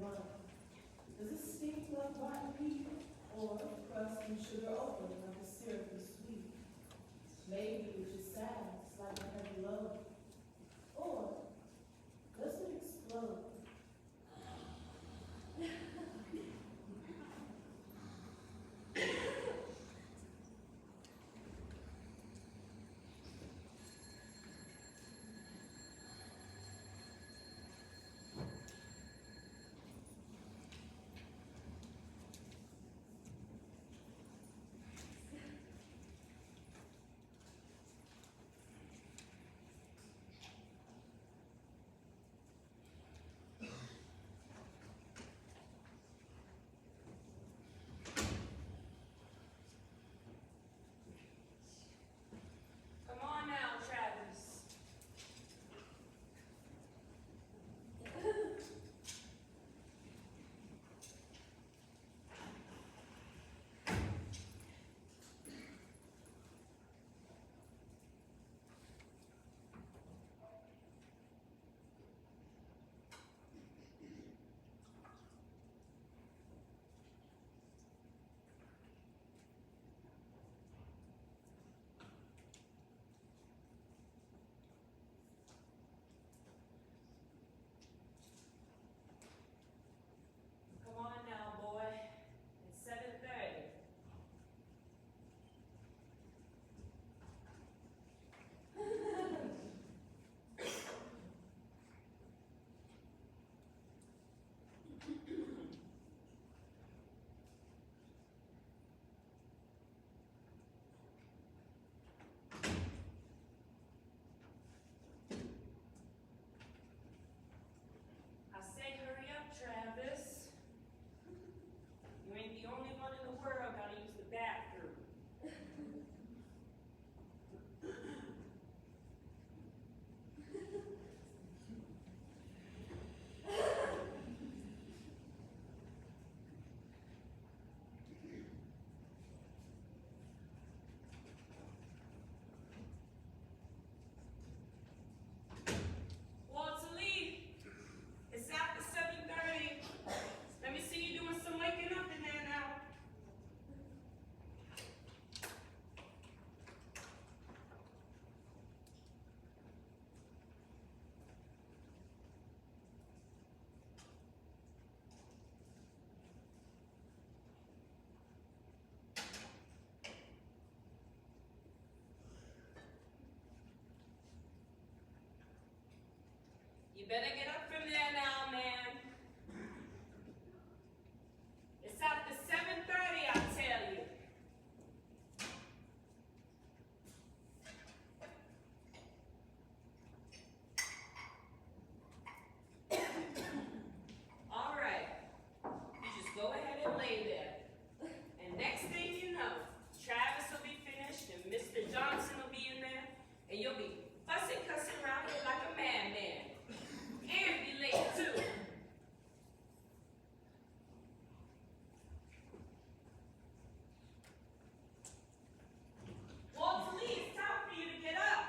one. Does it stink like rotten meat, or crust and sugar open like a syrupy sweet? Maybe it just sags like a heavy load, or does it explode? Come on now, Travis. Come on now, boy. It's 7:30. I say hurry up, Travis. You ain't the only one in the world gotta use the bathroom. Walter Lee, it's after 7:30. Let me see you doing some waking up in there now. You better get up from there now, man. It's after 7:30, I tell you. All right. You just go ahead and lay there. And next thing you know, Travis will be finished and Mr. Johnson will be in there, and you'll be fussing, cussing around here like a madman. And be late too. Walter Lee, it's time for you to get up.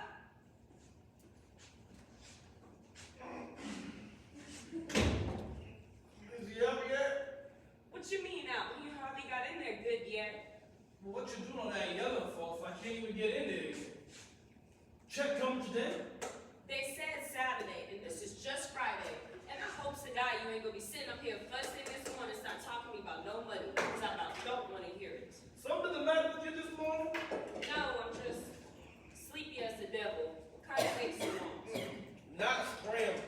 Is he up yet? What you mean out? You hardly got in there good yet. Well, what you doing on that yellow for if I can't even get in there yet? Check coming today? They said Saturday, and this is just Friday. And I hope to God you ain't gonna be sitting up here fussing this morning and start talking to me about no money, because I about don't want to hear it. Something the matter with you this morning? No, I'm just sleepy as the devil. What kind of eggs you want? Not scrambled.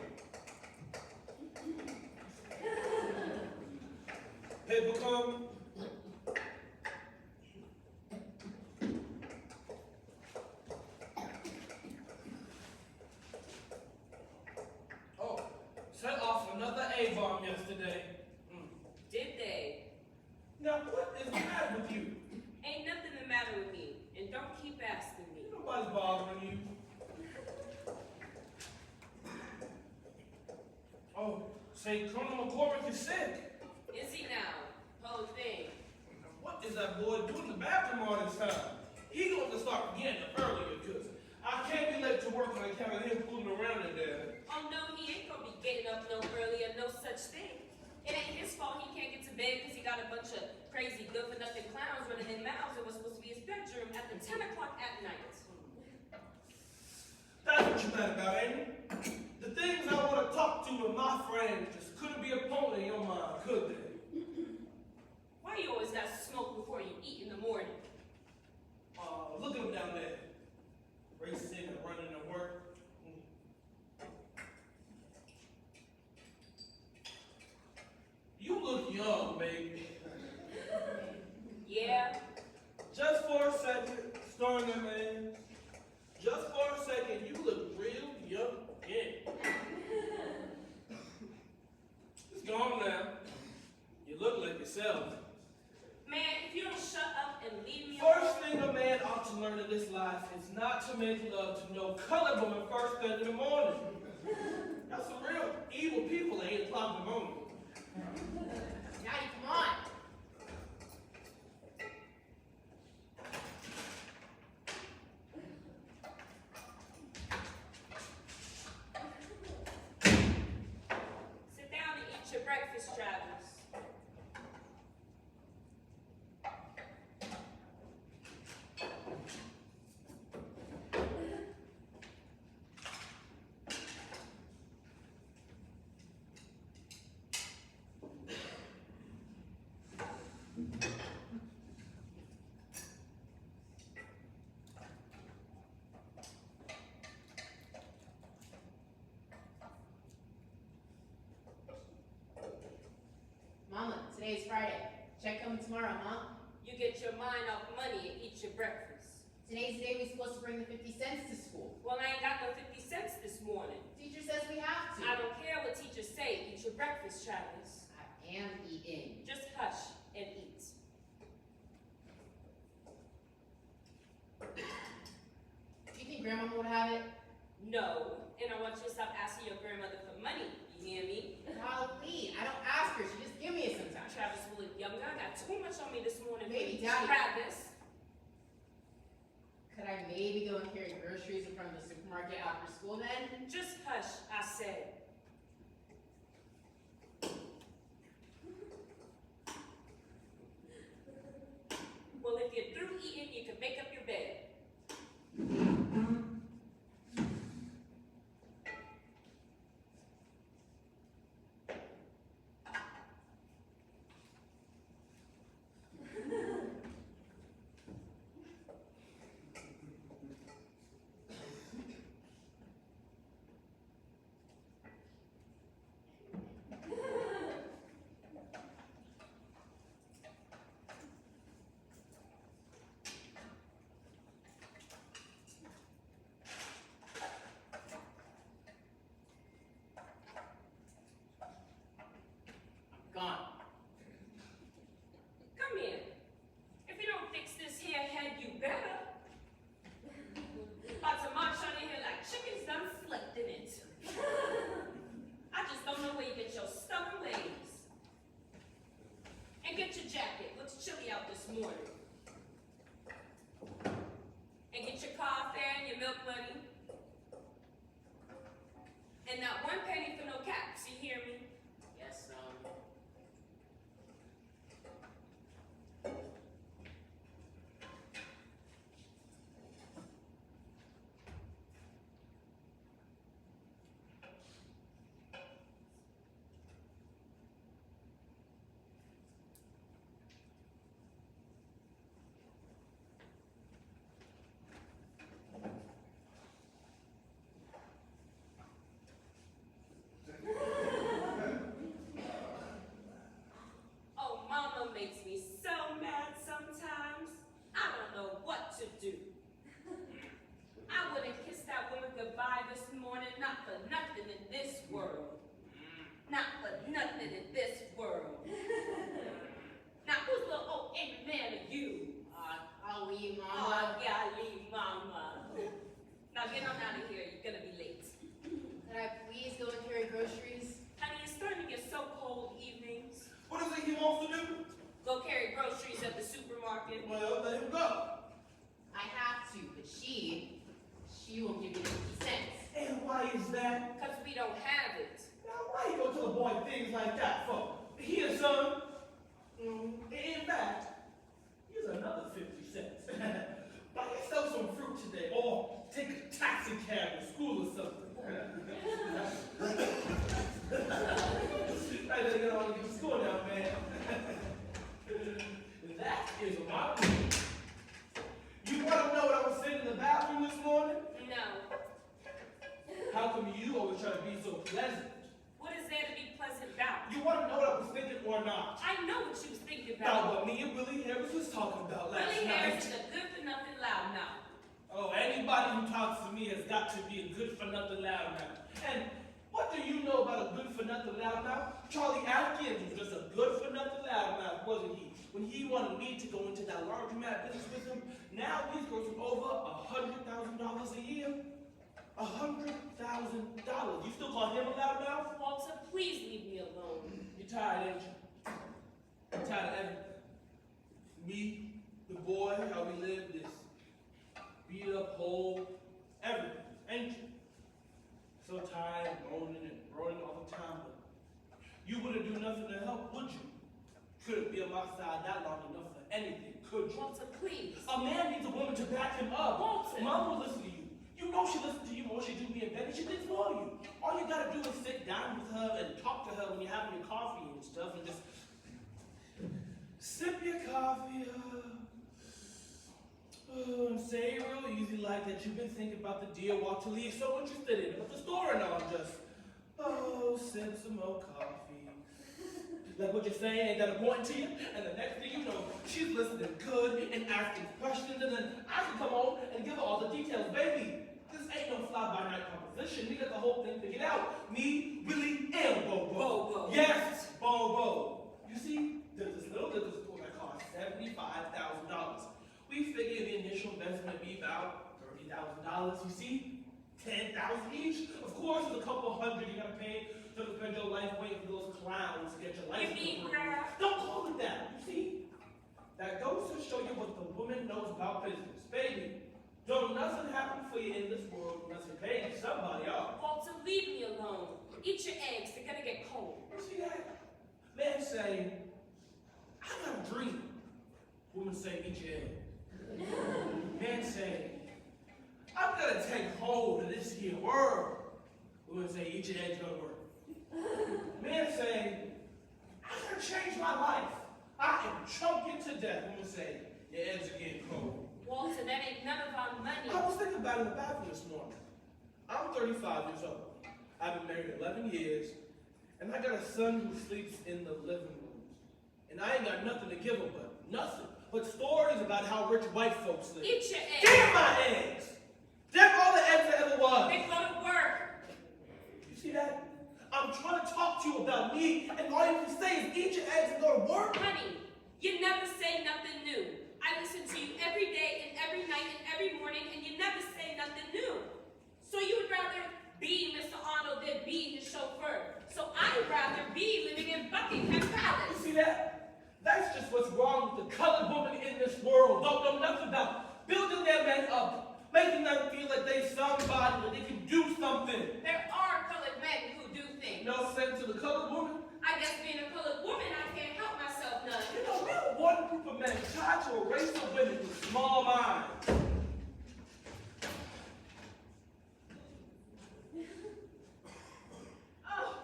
Paper coming? Oh, set off another A-bomb yesterday. Did they? Now, what is the matter with you? Ain't nothing the matter with me, and don't keep asking me. Nobody's bothering you. Oh, say Colonel McCormick is sick. Is he now? Whole thing. What is that boy doing in the bathroom all this time? He going to start getting up earlier, because I can't be late to work on account of him fooling around in there. Oh no, he ain't gonna be getting up no earlier, no such thing. It ain't his fault he can't get to bed because he got a bunch of crazy good-for-nothing clowns running in mouths. It was supposed to be his bedroom at the 10 o'clock at night. That's what you're mad about, ain't it? The things I want to talk to with my friends just couldn't be a pony in your mind, could they? Why you always got smoke before you eat in the morning? Look at them down there. Racing and running to work. You look young, baby. Yeah, Just for a second, starting them hands. Just for a second, you look real young again. It's gone now. You look like yourself. man, if you don't shut up and leave me First thing a man ought to learn in this life is not to make love to no colored woman first thing in the morning. That's some real evil people at 8 o'clock in the morning. Daddy, come on. Sit down and eat your breakfast, Travis. Mama, today's Friday. Check coming tomorrow, huh? You get your mind off money and eat your breakfast. Today's the day we're supposed to bring the 50 cents to school. Well, I ain't got no 50 cents this morning. Teacher says we have to. I don't care what teachers say. Eat your breakfast, Travis. I am eating. Just hush and eat. Do you think Grandma would have it? No, and I want you to stop asking your grandmother for money. You hear me? Golly, I don't ask her. She just give me it sometimes. Travis will look younger. I got too much on me this morning. Maybe Daddy. Travis. Could I maybe go and carry groceries in front of the supermarket after school then? Just hush, I said. Well, if you're through eating, you can make up your bed. Gone. Come here. If you don't fix this here head, you better. About to march on in here like chickens done slept in it. I just don't know where you get your stubborn ways. And get your jacket. Looks chilly out this morning. And get your car fare and your milk money. And not 1 penny for no caps, you hear me? Yes, Oh, Mama makes me so mad sometimes. I don't know what to do. I wouldn't kiss that woman goodbye this morning, not for nothing in this world. Not for nothing in this world. Now, who's the old angry man of you? I'll leave, Oh, Mama. golly, Mama. Now get on out of here. You're gonna be late. Could I please go and carry groceries? Honey, it's starting to get so cold evenings. What is it he wants to do? Go carry groceries at the supermarket. Well, let him go. I have to, but she won't give me the 50 cents. And why is that? Because we don't have it. Now, why you go tell a boy things like that for? How come you always try to be so pleasant? What is there to be pleasant about? You want to know what I was thinking or not? I know what you was thinking About about. what me and Willie Harris was talking about last Willie night. Harris is a good-for-nothing loudmouth. Oh, anybody who talks to me has got to be a good-for-nothing loudmouth. And what do you know about a good-for-nothing loudmouth? Charlie Atkins was just a good-for-nothing loudmouth, wasn't he? When he wanted me to go into that laundromat business with him, now he's grossing over $100,000 a year. $100,000. You still call him a loudmouth? Walter, please leave me alone. You're tired, ain't you? You're tired of everything. Me, the boy, how we live this beat up hole, everything, ain't you? So tired, moaning and groaning all the time, but you wouldn't do nothing to help, would you? Couldn't be on my side that long enough for anything, could you? Walter, please. A man needs a woman to back him up. Walter. Mom will listen to you. You know she listens to you more. She do me in bed, and she thinks more of you. All you gotta do is sit down with her and talk to her when you're having your coffee and stuff, and just sip your coffee. And say real easy like that you've been thinking about the D.I.Y to leave, so interested in it, but the store and all just, sip some more coffee. Like what you're saying ain't that important to you, and the next thing you know, she's listening good and asking questions, and then I can come home and give her all the details. Baby, this ain't no fly-by-night composition. We got the whole thing figured out. Me, Willie, and Bobo. Bobo. Yes, Bobo. You see, there's this little liquor store that costs $75,000. We figure the initial investment be about $30,000. You see, $10,000 each. Of course, there's a couple hundred you gotta pay to spend your life waiting for those clowns to get your life. You mean crap? Don't call it that. You see, that goes to show you what the woman knows about business, baby. Don't nothing happen for you in this world unless you're paying somebody off. Walter, leave me alone. Eat your eggs. They're gonna get cold. You see that? Man say, I got a dream. Woman say, eat your egg. Man say, I'm gonna take hold of this here world. Woman say, eat your eggs, don't work. Man say, I'm gonna change my life. I am choking to death. Woman say, your eggs are getting cold. Walter, that ain't none of our money. I was thinking about it in the bathroom this morning. I'm 35 years old. I've been married 11 years, and I got a son who sleeps in the living room. And I ain't got nothing to give him but stories about how rich white folks live. Eat your eggs. Damn my eggs! Damn all the eggs there ever was. They go to work. You see that? I'm trying to talk to you about me, and all you can say is eat your eggs and go to work. Honey, you never say nothing new. I listen to you every day and every night and every morning, and you never say nothing new. So you would rather be Mr. Arnold than be his chauffeur. So I'd rather be living in Buckingham Palace. You see that? That's just what's wrong with the colored woman in this world. Don't know nothing about building their men up, making them feel like they somebody, that they can do something. There are colored men who do things. No sense to the colored woman. I guess being a colored woman, I can't help myself none. You know, we're one group of men trying to erase the women with small minds. Oh,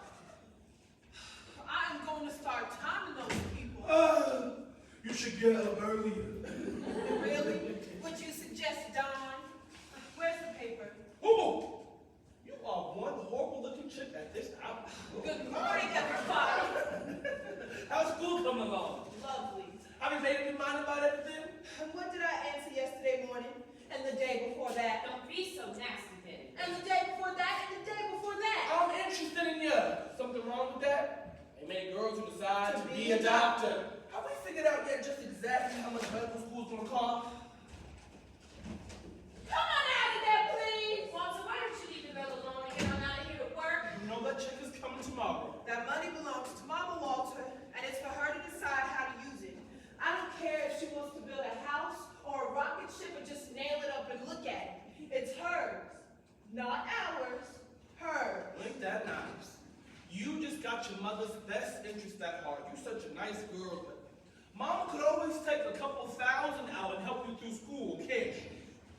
I'm going to start timing those people. You should get up earlier. Really? Would you suggest Dawn? Where's the paper? Ooh, you are one horrible-looking chick at this hour. Good morning, everybody. How's school coming along? Lovely. Have you made up your mind about everything? And what did I answer yesterday morning? And the day before that? Don't be so nasty, Betty. And the day before that? And the day before that? I'm interested in you. Something wrong with that? They made girls who decide to be a doctor. Have we figured out yet just exactly how much medical school's gonna cost? Come on out of there, please. Walter, why don't you leave the girl alone and get on out of here to work? You know that chick is coming tomorrow. That money belongs to Mama Walter, and it's for her to decide how to use it. I don't care if she wants to build a house or a rocket ship or just nail it up and look at it. It's hers, not ours. Hers. Ain't that nice? You just got your mother's best interest at heart. You're such a nice girl, but Mama could always take a couple thousand out and help you through school, can't she?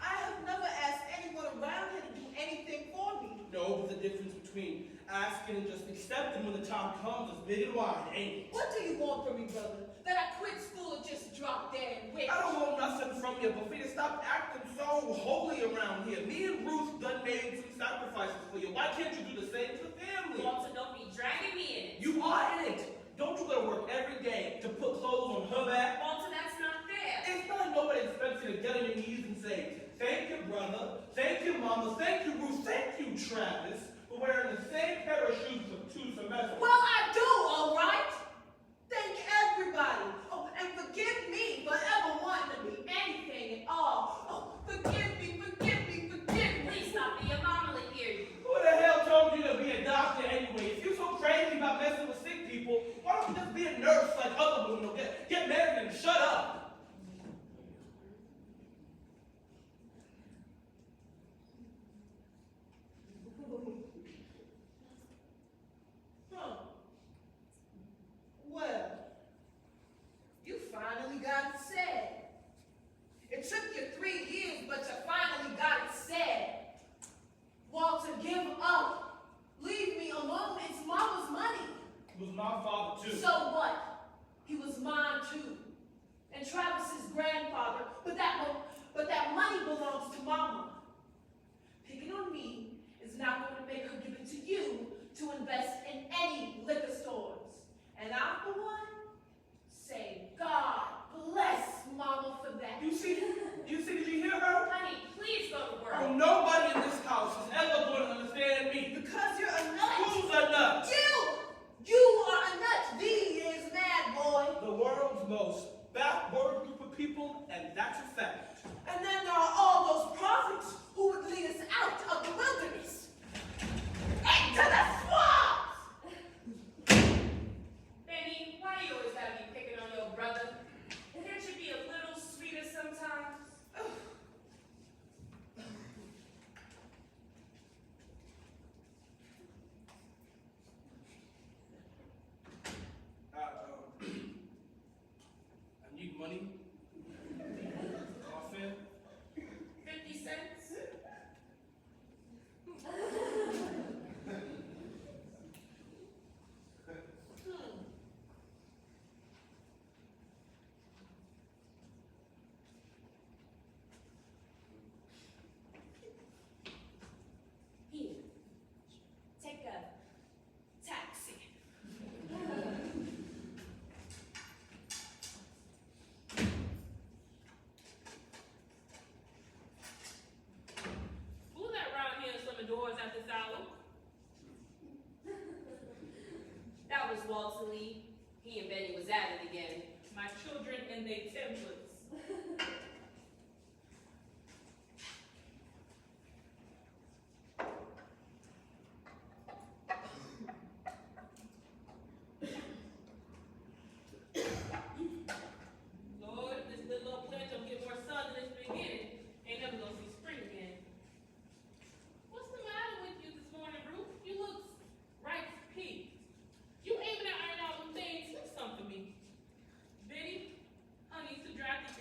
I have never asked anyone around here to do anything for me. No, but the difference between between asking and just accepting when the time comes is big and wide, ain't it? What do you want from me, brother? That I quit school and just drop dead and quit? I don't want nothing from you, but for you to stop acting so holy around here. Me and Ruth done made some sacrifices for you. Why can't you do the same for the family? Walter, don't be dragging me in it. You are in it. Don't you go to work every day to put clothes on her back? Walter, that's not fair. It's not like nobody expects you to get on your knees and say, thank you, brother, thank you, mama, thank you, Ruth, thank you, Travis, for wearing the same pair of shoes for 2 semesters. Well, I do, all right? Thank everybody. Oh, and forgive me for ever wanting to be anything at all. Oh, forgive me, forgive me, forgive me. Please stop me. Your mama will hear you. Who the hell told you to be a doctor anyway? If you're so crazy about messing with sick people, why don't you just be a nurse like other women? Get married and shut up. Huh. Well, you finally got it said. It took you 3 years, but you finally got it said. Walter, give up. Leave me alone. It's mama's money. It was my father, too. So what? He was mine too. And Travis's grandfather, but that money belongs to mama. Picking on me is not going to make her give it to you to invest in any liquor stores. And I, for one, say God bless mama for that. You see, did you hear her? Honey, please go to work. Oh, nobody in this house is ever going to understand me. Because you're a nut. Who's a nut? You are a nut. V is mad, boy. The world's most backward group of people, and that's a fact. And then there are all those prophets who would lead us out of the wilderness. Into the swamps! Benny, why do you always gotta be picking on your brother? Can't you be a little sweeter sometimes? I need money. Coffee. 50 cents? Here, take a taxi. Who's that around here slamming doors at this hour? That was Walter Lee. He and Benny was at it again. My children and their tempers. Lord, this little old plant don't get more sun than it's beginning. Ain't never gonna see spring again. What's the matter with you this morning, Ruth? You look right peaked. You aiming at iron out them things? Do something for me. Benny, honey, to drive the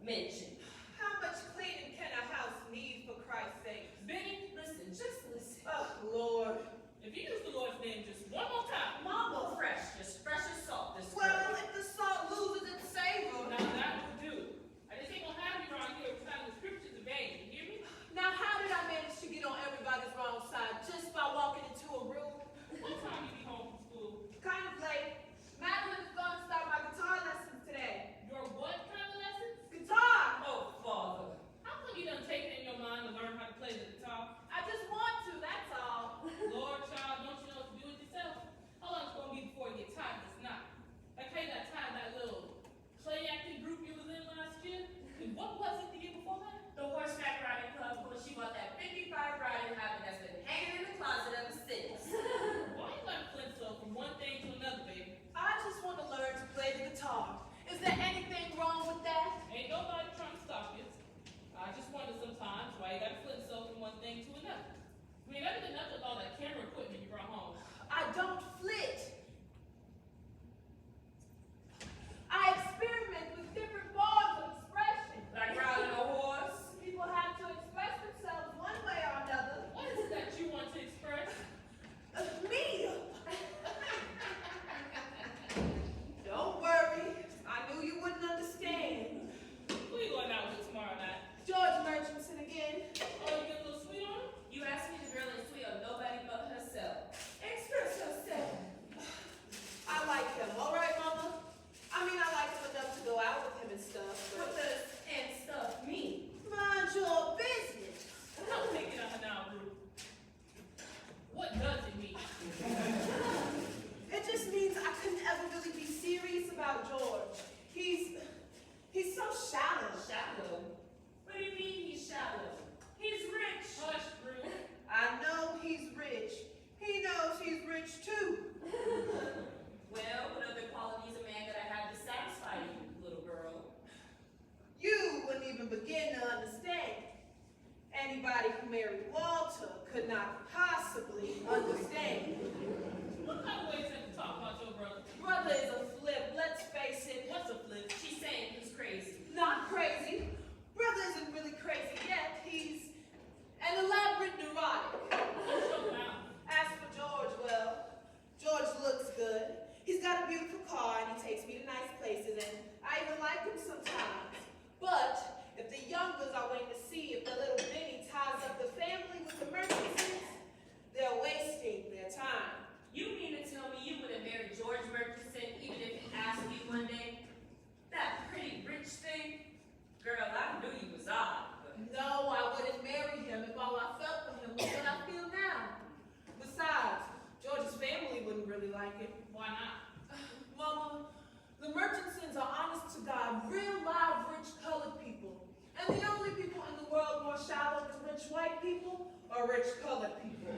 mention. How much cleaning can a house need, for Christ's sake? Benny, listen, just listen. Oh, Lord. If you use the Lord's name just one more time. Mama fresh, just fresh as salt this Well, girl. if the salt loses its savor. Now that will do. I just ain't gonna have you around here reciting the scriptures in vain. You hear me? Now, how did I manage to get on everybody's wrong side just by walking into a room? What time you be home from school? Kind of late. Madeline's going to start my guitar lessons today. Your what kind of lessons? Guitar! Oh, Father. How come you done take it in your mind to learn how to play the guitar? I just want to, that's all. Lord, child, don't you know what to do with yourself? How long it's gonna be before you get tired of this knot? Like how you got tired of that little play acting group you was in last year? And what was it the year before that? The horseback riding club, because she bought that 55 riding habit that's been hanging in the closet ever since. Why you like Flintstone from one thing to another, baby? I just want to learn to play the guitar. Is there anything wrong with that? Ain't nobody trying to stop you. I just wonder sometimes why you got Flintstone from one thing to another. We ain't never did nothing with all that camera equipment you brought home. I don't flit. I experiment with different forms of expression. Like riding a horse. People have to express themselves one way or another. What is it that you want to express? Me! Don't worry. I knew you wouldn't understand. Who you going out with tomorrow night? George Murchison again. Oh, you get a little sweet on him? You asked me to girl and sweet on nobody but herself. Express yourself. I like him, all right, Mama? I mean, I like him enough to go out with him and stuff, What but does and stuff mean? mind your business. I'm taking her now, Ruth. What does it mean? It just means I couldn't ever really be serious about George. He's so shallow. Shallow? What do you mean he's shallow? He's rich. Hush, Ruth. I know he's rich. He knows he's rich too. Well, what other qualities a man gotta have to satisfy you, little girl? You wouldn't even begin to understand. Anybody who married Walter could not possibly understand. What kind of way is that to talk about your brother? Brother is a flip, let's face it. What's a flip? She's saying he's crazy. Not crazy. Brother isn't really crazy yet. He's an elaborate neurotic. What's your mouth? As for George, well, George looks good. He's got a beautiful car and he takes me to nice places and I even like him sometimes. But if the youngers are waiting to see if the little Benny ties up the family with the Murchisons, they're wasting their time. You mean to tell me you would have married George Murchison even if he asked me one day? That pretty rich thing? Girl, I knew you was odd, but No, I wouldn't marry him if all I felt for him was what I feel now. Besides, George's family wouldn't really like it. Why not? Mama, the Murchisons are honest to God, real live rich colored people. And the only people in the world more shallow than rich white people are rich colored people.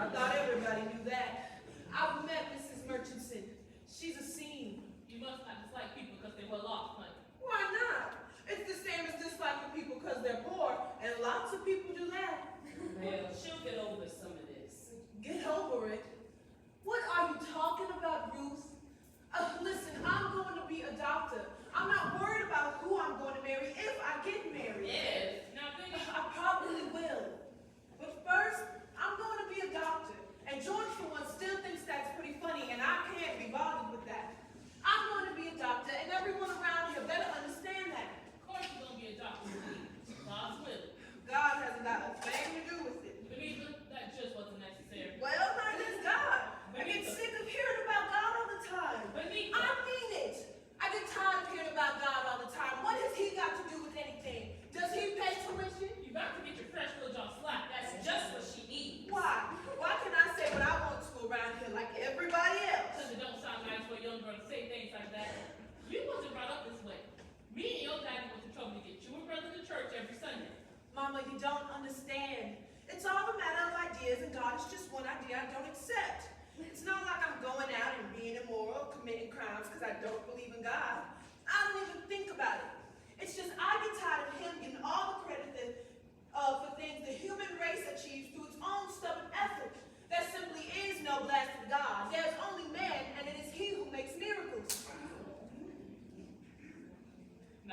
I thought everybody knew that. I've met Mrs. Murchison. She's a scene. You must not dislike people because they well off, honey. Why not? It's the same as disliking people because they're poor, and lots of people do that. well, she'll get over some of this. Get over it. What are you talking about, Ruth? Listen, I'm going to be a doctor. I'm not worried about who I'm going to marry if I get married. If Now, Benny, I probably will. But first, I'm going to be a doctor. And George, for one, still thinks that's pretty funny, and I can't be bothered with that. I'm going to be a doctor, and everyone around here better understand that. of course you're going to be a doctor, please. God's will. God hasn't got a thing to do with it. Benita, that just wasn't necessary. Well, neither is God. I get sick of hearing about God all the time. Benita. I mean it. I get tired of hearing about God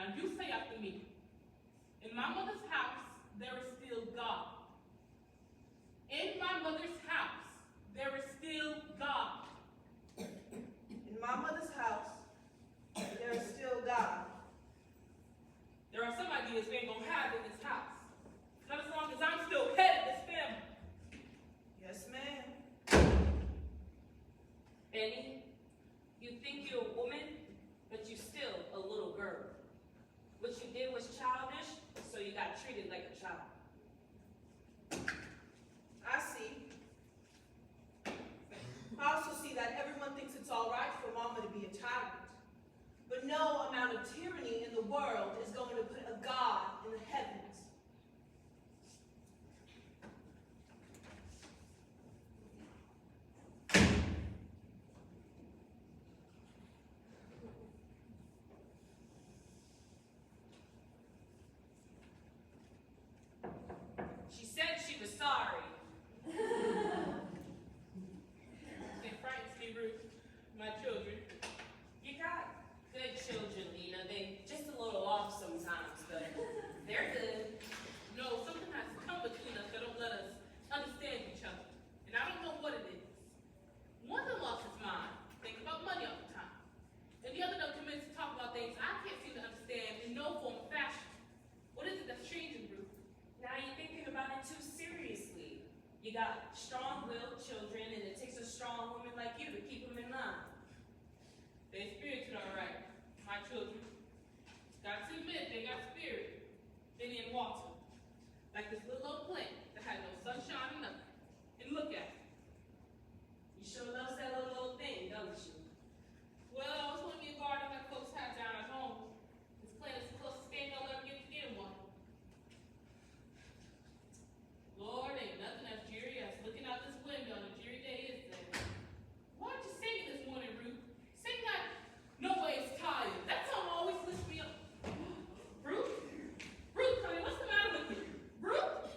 Now you say after me. In my mother's house, there is still God. In my mother's house, there is still God. In my mother's house, there is still God. There are some ideas we ain't gonna have in this house. Not as long as I'm still head of this family. Yes, ma'am. Benny, you think you're a woman, but you're still a little girl. What you did was childish, so you got treated like a child. I see. I also see that everyone thinks it's all right for mama to be a tyrant. But no amount of tyranny in the world is going to put a God in the heavens. She said she was sorry. It frightens me, Ruth. My children. You got good children, Lena. They just a little off sometimes, but they're good. No, something has come between us that don't let us understand each other. And I don't know what it is. One of them lost his mind, think about money all the time. And the other don't commit to talk about things I can't seem to understand in no form or fashion. What is it that's changing, Ruth? Now you're thinking about it too seriously. You got strong-willed children, and it takes a strong woman like you to keep them in line. They're spirited, all right. My children. Got to admit, they got spirit. Benny and Walter. Like this little old plant that had no sunshine or nothing. And look at it. You sure loves that little old thing, don't you? Well, I always want to be a garden like folks have down at home. This plant is the closest thing I'll ever get to getting one. Lord, ain't nothing as dreary as looking out this window on a dreary day, is there? Why aren't you singing this morning, Ruth? Sing that No Way Is Tired. That song always lifts me up. Ruth? Ruth, honey, what's the matter with you? Ruth?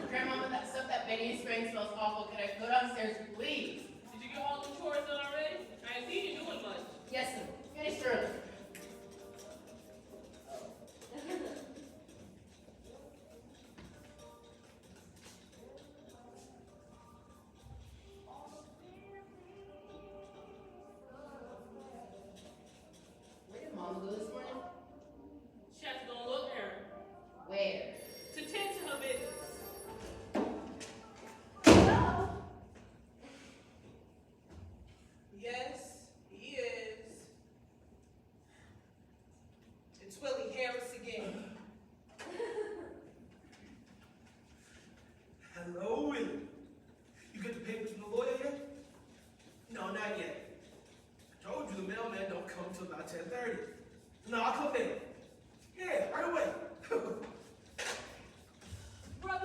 Grandmama, that stuff that Benny is spraying smells awful. Can I go downstairs, please? Did you get all the chores done already? I ain't seen you doing much. Yes, sir. Finished early. Where did Mama go this morning? She has to go and look errand. Where? To tend to her business. Yes, he is. It's Willie Harris again. Hello, Willie. You get the papers from the lawyer yet? No, not yet. I told you the mailman don't come till about 10:30. No, I'll come later. Yeah, right away. Brother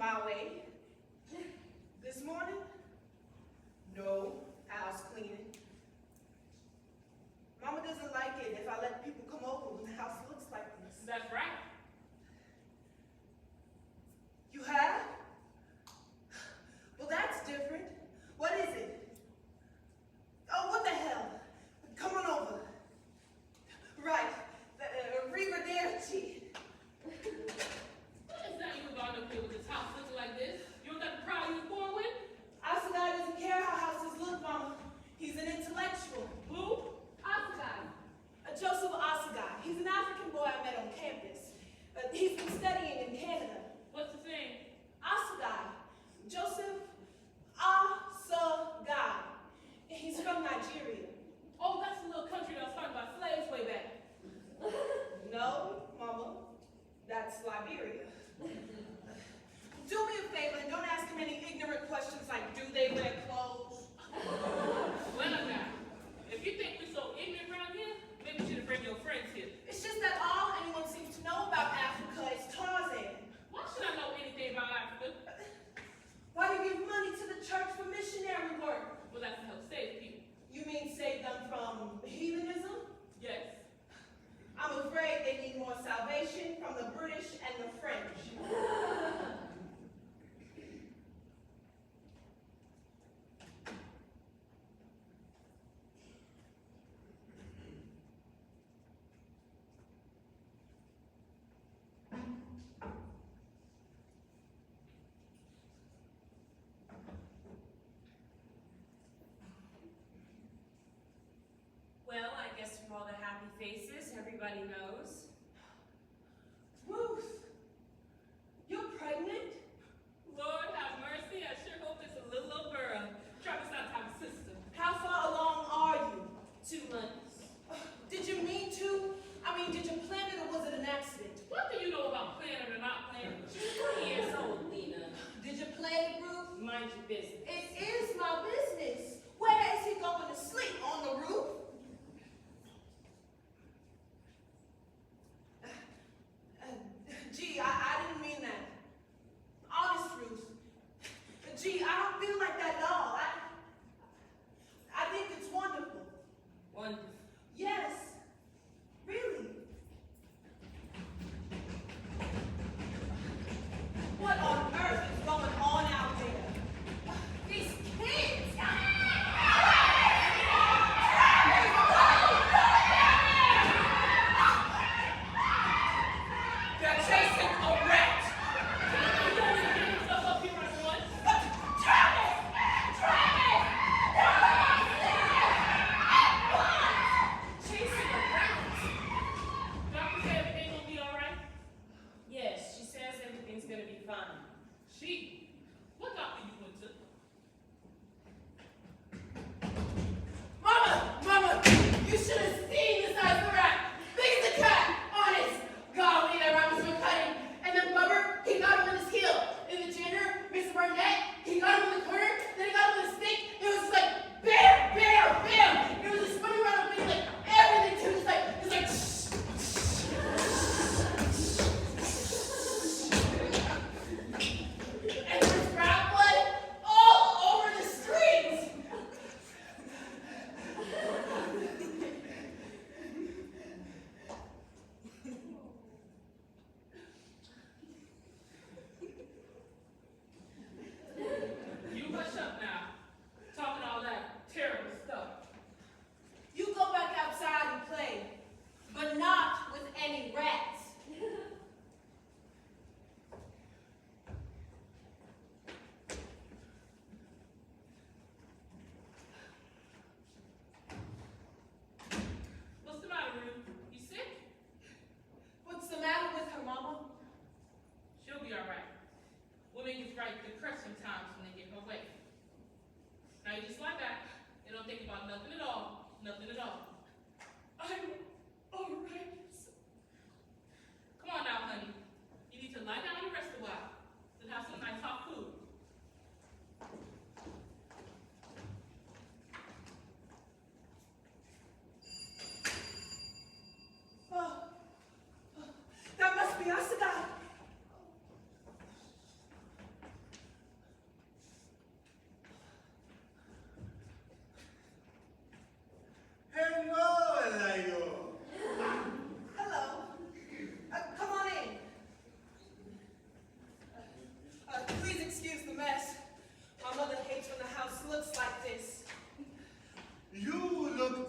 my way. This morning, no house cleaning. Mama doesn't like it if I let people come over when the house looks like this. That's right. You have? Well, that's different. What is it? Oh, what the hell? Come on over. Right. Arrivederci. What is that you about up here with this house looking like this? You don't got the pride you was born with? Asagai doesn't care how houses look, Mama. He's an intellectual. Who? Asagai. Joseph Asagai. He's an African boy I met on campus. He's been studying in Canada. What's his name? Asagai. Joseph Asagai. He's from Nigeria. Oh, that's the little country that was talking about slaves way back. No, Mama. That's Liberia. Do me a favor and don't ask him any ignorant questions like, do they wear clothes? Well, now, if you think we're so ignorant around here, maybe you should bring your friends here. It's just that all anyone seems to know about Africa is Tarzan. Why should I know anything about Africa? Why do you give money to the church for missionary work? Well, that's to help save people. You mean save them from heathenism? Yes. I'm afraid they need more salvation from the British and the French. Well, I guess from all the happy faces, everybody knows. Ruth, you're pregnant? Lord have mercy, I sure hope it's a little old girl. Travis not time sister. How far along are you? 2 months. Did you mean to? I mean, did you plan it or was it an accident? What do you know about planning or not planning? She's 20 years old, Lena. Did you plan it, Ruth? Mind your business. It is my business. Where is he going to sleep? On the roof? Gee, I didn't mean that. Honest, Ruth. Gee, I don't feel like that at all. I think it's wonderful. Wonderful. Yes. Really. What on earth is going on out there? These kids! They're chasing a rat! Chasing a rat! Doctor said everything gonna be alright? Yes, she says everything's gonna be fine. She? What doctor you went to? Mama, you should have seen the size of the rat. Big as a cat, honest. Golly, that rat was so cutting. And then Bubber, he got him in his heel. And the janitor, Mr. Burnett, he got him in the corner. Then he got him with a stick. It was just like, bam, bam, bam. It was just spinning around and like everything too. Just like, and there's rat blood all over the streets. You hush up now. Talking all that terrible stuff. You go back outside and play, but not with any rats. What's the matter, Ruth? You sick? What's the matter with her, Mama? She'll be alright. Women get right depressed sometimes when they get her way. Now you just lie back and don't think about nothing at all. Nothing at all. I'm all right. Come on now, honey. You need to lie down and rest a while. Then have some nice hot food. That must be Asagai.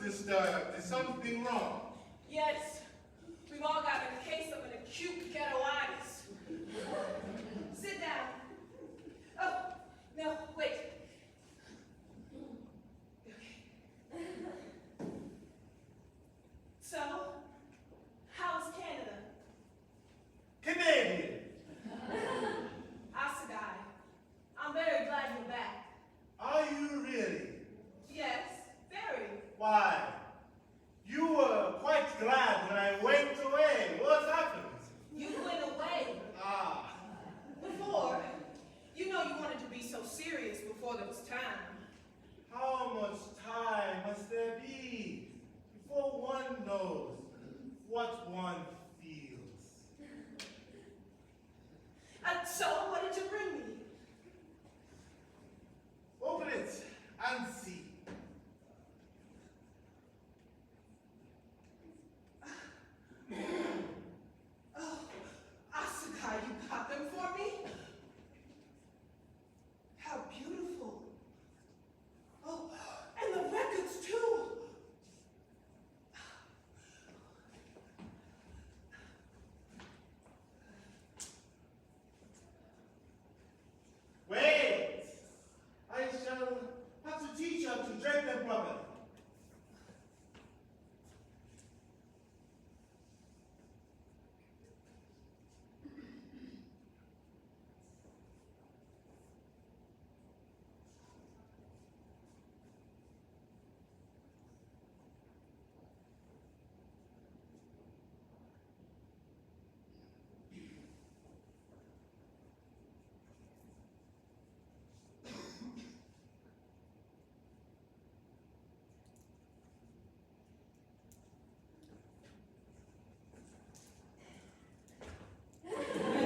disturbed. Is something wrong? Yes, we've all got a case of an acute ghettoitis. Sit down. Oh, no, wait. Okay. So, how's Canada? Canadian. Asagai, I'm very glad you're back. Are you really? Yes, very. Why? You were quite glad when I went away. What happened? You went away. Ah, Before, you know you wanted to be so serious before there was time. how much time must there be before one knows what one feels? So, what did you bring me? Open it and see. Oh, Asagai, you got them for me? How beautiful. Oh, and the records too. Wait! I shall have to teach her to drink them properly.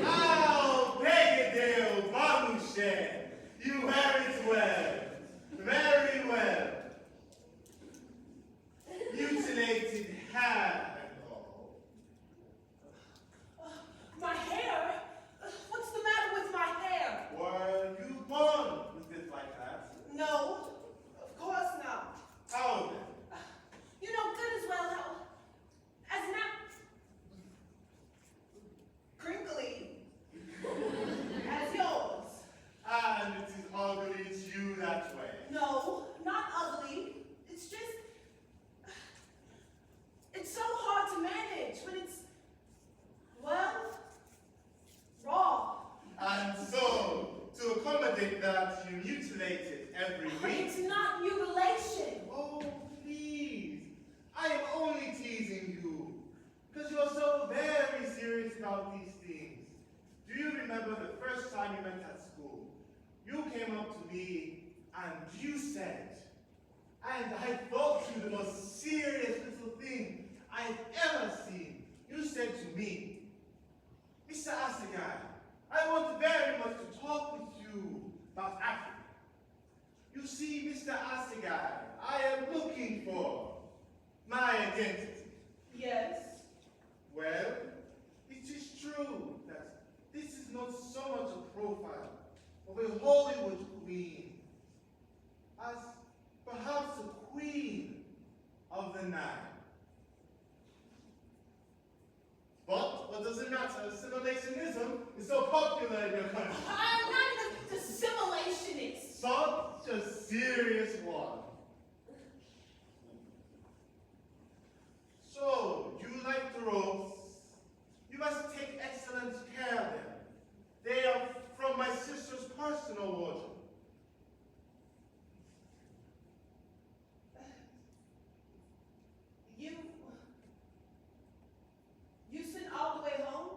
Oh, Peggy Bamushe, you have it well, very well. Mutilated hair and all. My hair? What's the matter with my hair? Were you born with it like that? No, of course not. How then? You know good as well how, as not crinkly as yours. And it is ugly to you that way. No, not ugly. It's just, it's so hard to manage when it's, well, raw. And so, to accommodate that, you mutilate it every week. It's not mutilation. Oh, please. I am only teasing you. Because you are so very serious about these things. Do you remember the first time you met at school? You came up to me and you said, and I thought you the most serious little thing I've ever seen. You said to me, Mr. Asagai, I want very much to talk with you about Africa. You see, Mr. Asagai, I am looking for my identity. Yes. Well, it is true that this is not so much a profile of a Hollywood queen as perhaps a queen of the Nile. But what does it matter? Assimilationism is so popular in your country. I'm not an assimilationist. Such a serious one. So, you like the robes? You must take excellent care of them. They are from my sister's personal wardrobe. You sent all the way home?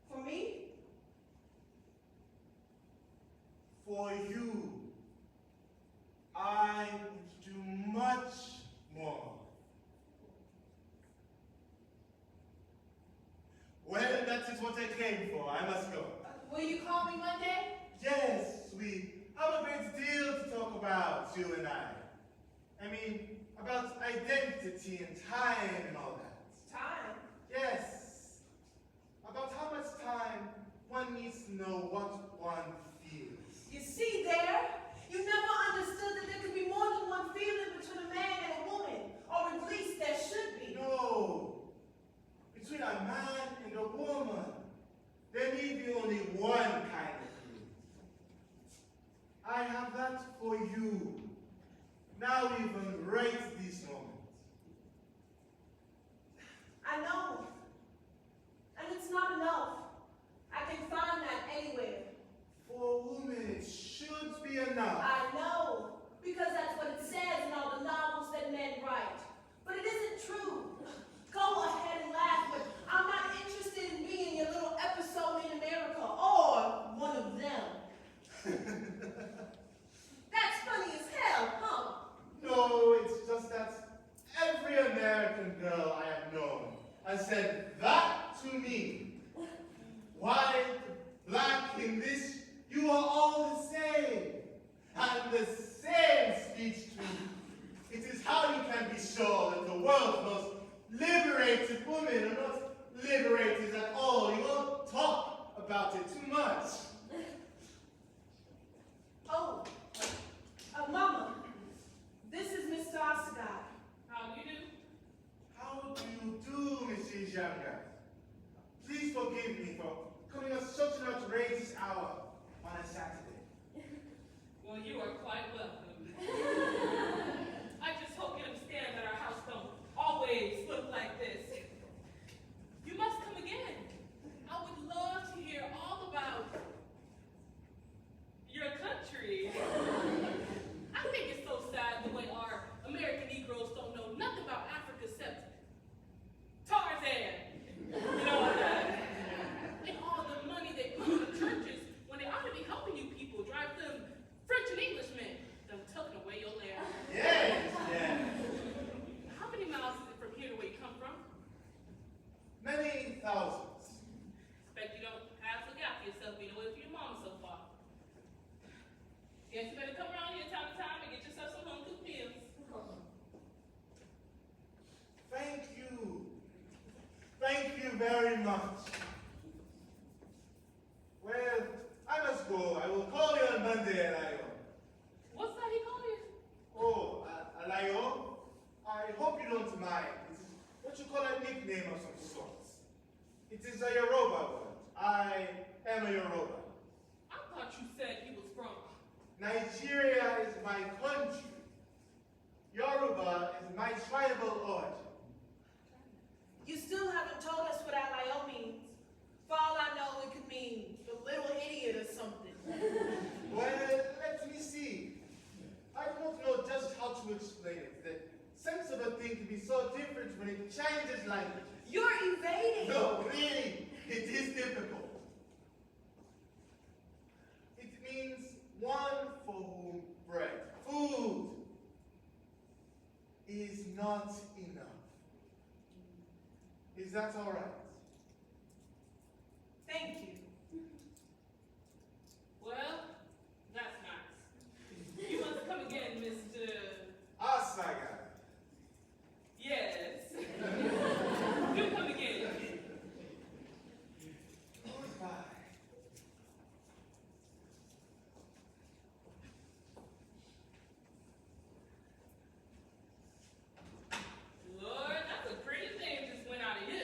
For me? For you, I would do much more. Well, that is what I came for. I must go. Will you call me Monday? Yes, we have a great deal to talk about, you and I. I mean, about identity and time and all that. Time. Yes. About how much time one needs to know what one feels. You see there? You never understood that there could be more than one feeling between a man and a much. Oh, Mama, this is Mr. Oscar. How do you do? How do you do, Mrs. Younger? Please forgive me for coming at such an outrageous hour on a Saturday. Well, you are quite welcome. I just hope you understand that our house don't always look like this. You must come again. I would love to hear all about your country. I think it's so sad the way our American Negroes don't know nothing about Africa except Tarzan. You know what? And all the money they put in the churches when they ought to be helping you people, drive them French and Englishmen, them tucking away your land. Yes, yes. How many miles is it from here to where you come from? Many thousands. Expect you don't have to look after yourself being away from your mama so far. Guess you better come around here time to time and get yourself some home cooked meals. Thank you. Thank you very much. Well, I must go. I will call you on Monday, Alayo. What's that he call you? Oh, Alayo? I hope you don't mind. It is what you call a nickname of some sort. It is a Yoruba word. I am a Yoruba. I thought you said he was from. Nigeria is my country. Yoruba is my tribal origin. You still haven't told us what Alayo means. For all I know, it could mean the little idiot or something. Well, let me see. I don't know just how to explain it. The sense of a thing can be so different when it changes languages. You're evading. No, really, it is difficult. It means one for whom bread, food, is not enough. Is that all right? Thank you. Well, that's nice. You must come again, Mr. Asaga. Yes. Do come again. Goodbye. Lord, that's a pretty thing just went out of you.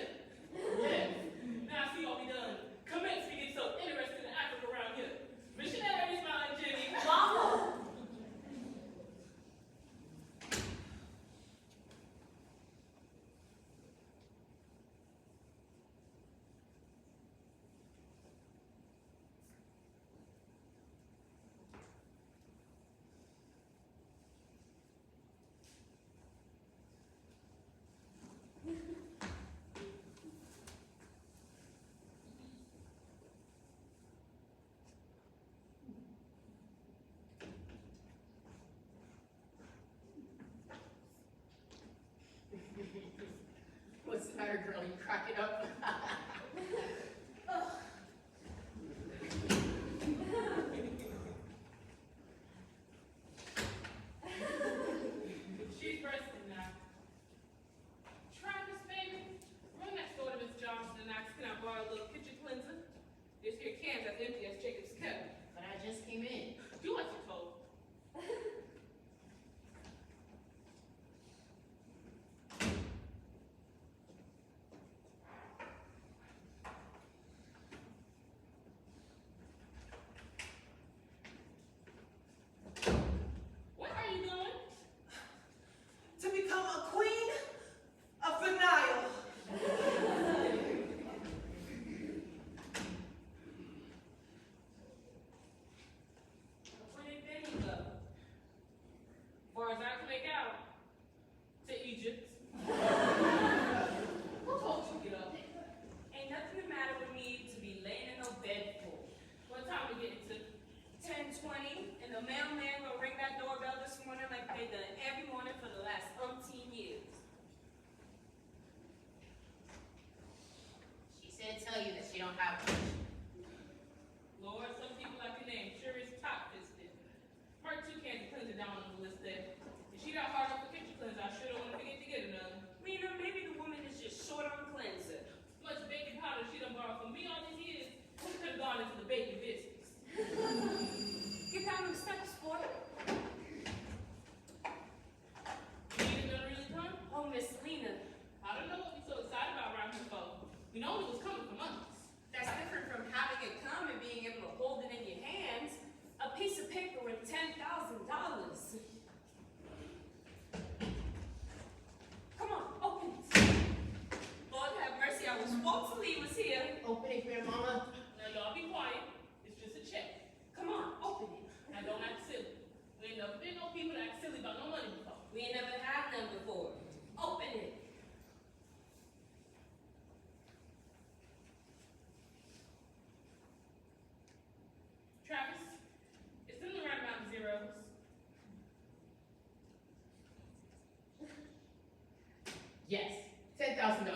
Yes, $10,000.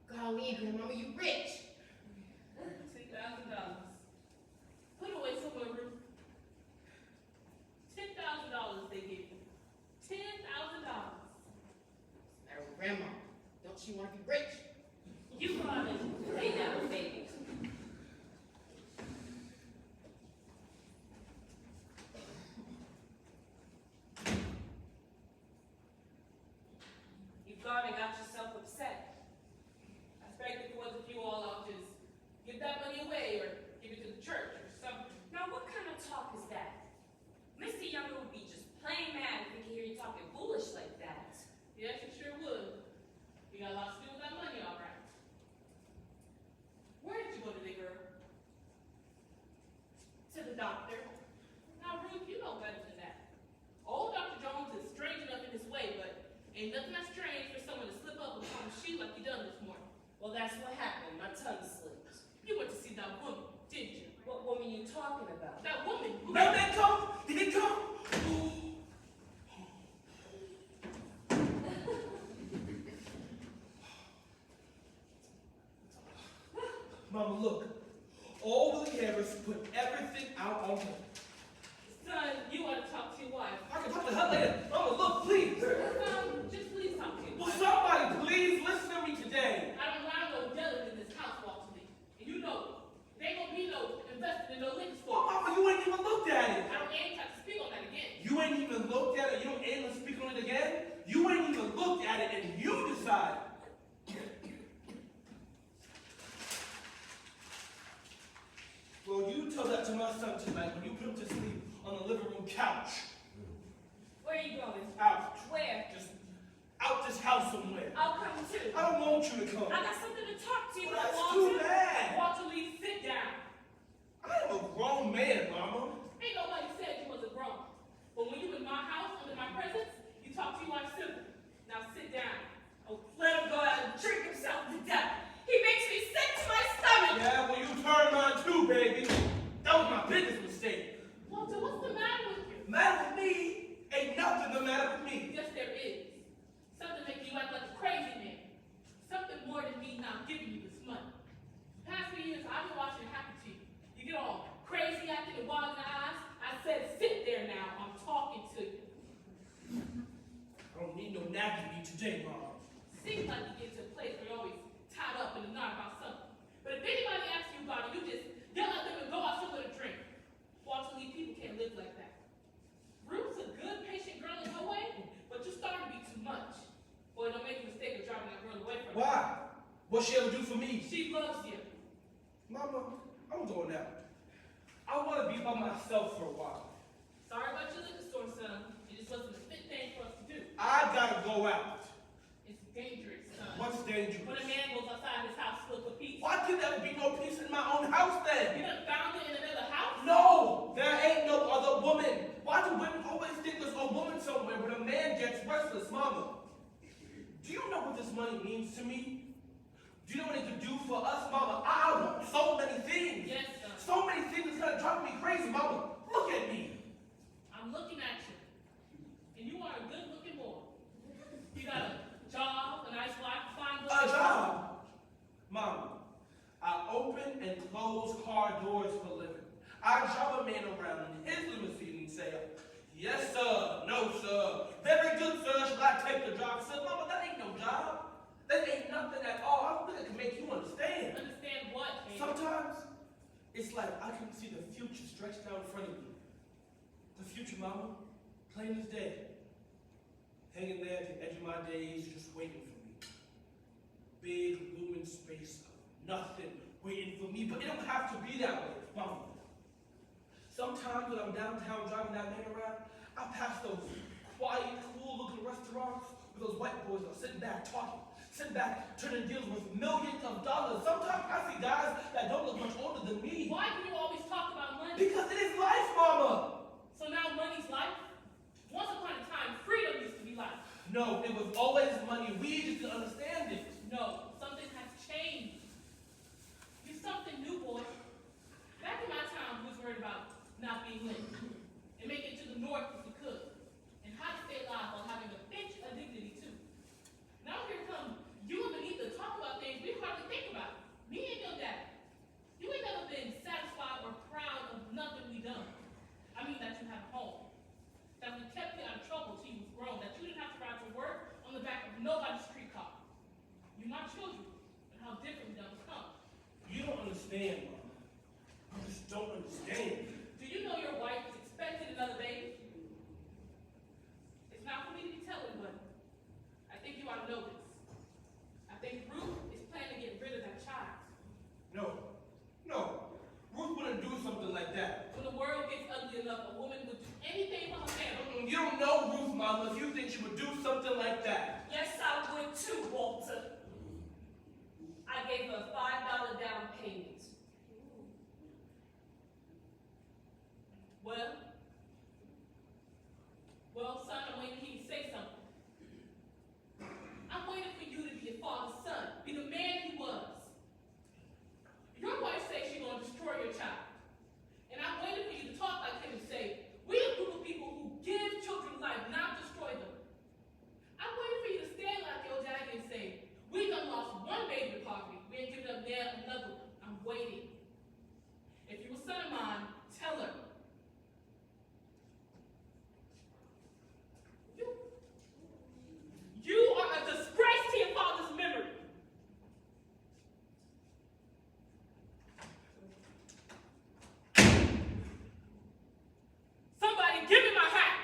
Golly, Grandmama, you rich. $10,000. Put it away somewhere, Ruth. $10,000 they gave you. $10,000. Matter with Grandma. Don't she want to be rich? You go on and lay down, baby. You've gone and got yourself upset. I expected it was if you all out just give that money away or give it to the church or something. Now, what kind of talk is that? Mr. Younger would be just plain mad if he could hear you talking foolish like that. Yes, you sure would. You got a lot to do with that money, all right. Where did you go today, girl? To the doctor. Now, Ruth, you know better than that. Old Dr. Jones is strange enough in his way, but ain't nothing that strange for someone to slip up and come to she like you done this morning. Well, that's what happened. My tongue slipped. You went to see that woman, didn't you? What woman you talking about? That woman who... Let that come! Did it come? Mama, look. All the carers put everything out on her. Son, you ought to talk to your wife. I can talk to her later. Mama, look, please. Son, just please talk to your Will wife. somebody please listen to me today? I don't know dealing in this house, Walter Lee. And you know, there ain't gonna be no investing in no liquor Well, store. Mama, you ain't even looked at it. I don't ain't try to speak on that again. You ain't even looked at it. You don't aim to speak on it again. You ain't even looked at it, and you decide. Well, you tell that to my son tonight when you put him to sleep on the living room couch. Where are you going? Out. Where? Just out this house somewhere. I'll come too. I don't want you to come. I got something to talk to you Well, about, that's Walter. too bad. Walter Lee, sit down. I am a grown man, Mama. Ain't nobody said you wasn't grown. But when you in my house, under my presence, you talk to your wife simple. Now sit down. Oh, let him go out and drink himself to death. He makes me sick to my stomach. Yeah, well, you turned mine too, baby. That was my biggest mistake. Walter, what's the matter with you? Matter with me ain't nothing the matter with me. Yes, there is. Something making you act like a crazy man. Something more than me not giving you this money. Past few years, I've been watching it happen to you. You get all crazy acting and wild in the eyes. I said, sit there now. I'm talking to you. I don't need no nagging me today, Mom. Seems like you get to a place where you're always tied up in a knot about something. But if anybody asks you about it, you just yell at them and go out somewhere to drink. Walter Lee, people can't live like that. Ruth's a good, patient girl in her way, but you're starting to be too much. Boy, don't make a mistake of driving that girl away from you. Why? What she ever do for me? She loves you. Mama, I'm going out. I want to be by myself for a while. Sorry about your liquor store, son. It just wasn't a fit thing for us to do. I gotta go out. It's dangerous, son. What's dangerous? When a man goes outside his house to look for peace. Why can there be no peace in my own house then? You done found it in another house? No, there ain't no other woman. Why do women always think there's a woman somewhere when a man gets restless, Mama? Do you know what this money means to me? Do you know what it could do for us, Mama? I want so many things. Yes, son. So many things that's gonna drive me crazy, Mama. Look at me. I'm looking at you. And you are a good looking boy. You got a job, a nice wife, a fine boy. A job. Mama, I open and close car doors for a living. I drive a man around in his limousine and say, yes, sir, no, sir. Very good, sir. Should I take the job? I said, Mama, that ain't no job. That ain't nothing at all. I don't think I can make you understand. Understand what, baby? Sometimes, it's like I can see the future stretched out in front of me. The future, Mama, plain as day. Hanging there at the edge of my days, just waiting for me. Big, looming space of nothing waiting for me, but it don't have to be that way, Mama. Sometimes when I'm downtown driving that man around, I pass those quiet, cool-looking restaurants where those white boys are sitting back talking, sitting back turning deals with millions of dollars. Sometimes I see guys that don't look much older than me. Why do you always talk about money? Because it is life, Mama. So now money's life? Once upon a time, freedom used to be life. No, it was always money. We just didn't understand it. No, something has changed. You're something new, boy. Back in my time, we was worried about not being lit and making it to the north if we could, and how to stay alive while having a pinch of dignity too. Now here comes do something like that? Yes, I would too, Walter. I gave her a $5 down payment. Well, son, I'm waiting for you to say something. I'm waiting for you to be your father's son, be the man he was. Your wife says she's going to destroy your child. And I'm waiting for you to talk like him and say, we a group of people who give children life, not destroy them. I'm waiting for you to stand like your daddy and say, we done lost one baby to poverty. We ain't giving up now another one. I'm waiting. If you a son of mine, tell her. You are a disgrace to your father's memory. Somebody give me my hat.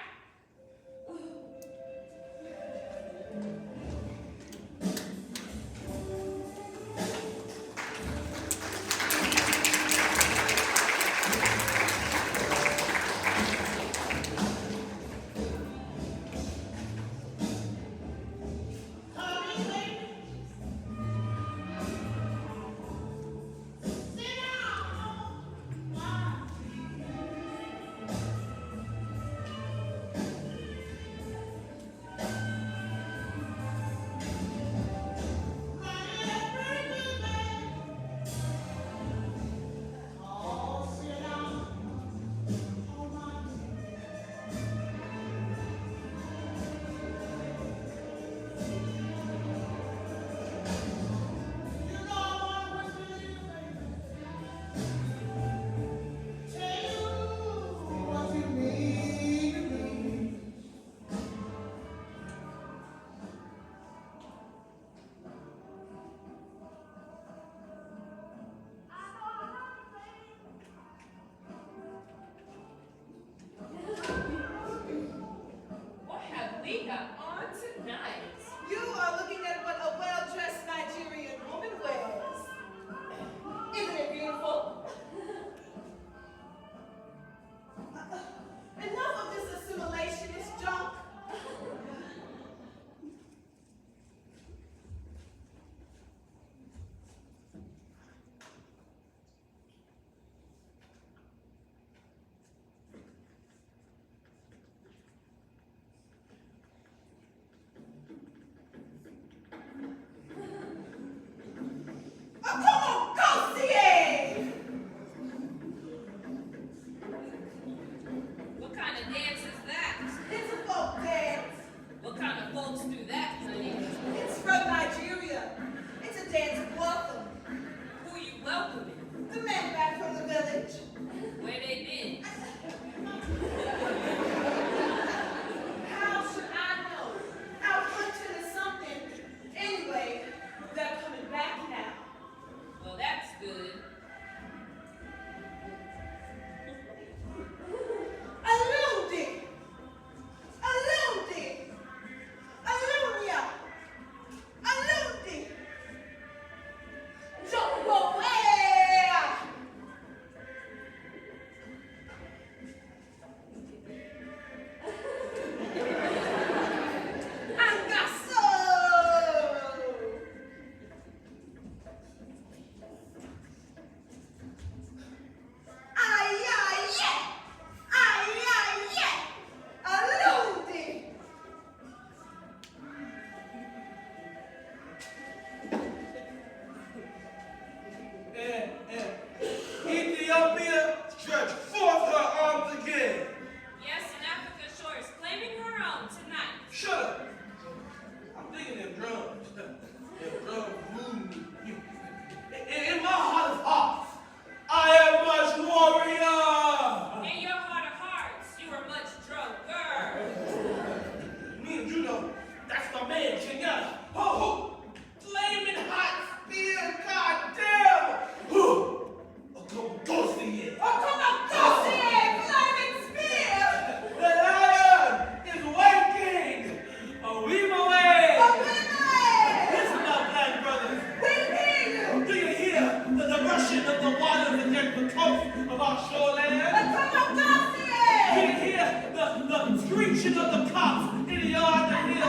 What have we got on tonight? You are looking at what a well-dressed Nigerian woman wears. Isn't it beautiful? Enough of this assimilationist junk. Oh, come on, go see it! What kind of dance is that? It's a folk dance. What kind of folks do that, honey? It's from Nigeria. It's a dance of welcome. Who you welcoming? The men back from the village. Where they been? How should I know? Our hunting is something. Anyway, they're coming back now. Well, that's good. Alundi! Alundi! Alunia! Alundi! Don't go away! Angaso! Ay, ay, yeah! Ay, ay, yeah! Alundi! Ethiopia, stretch forth her arms again. Yes, and Africa Shore is claiming her own tonight. Shut up. I'm thinking them drums. Them drums move me. In my heart of hearts, I am much warrior. In your heart of hearts, you are much drunker. Me and you know, that's my man, Kenyatta. Oh, flaming hot spear, goddamn. Oh, go see it. Oh, come on, go see it! Flaming spear! The lion is waking. Oh, weave away. Oh, women! Listen up, black brothers. We hear you! Do you hear the rushing of the waters against the coast of our shoreland? But come on, go see Do you it! hear the screeching of the cops in the yard to hear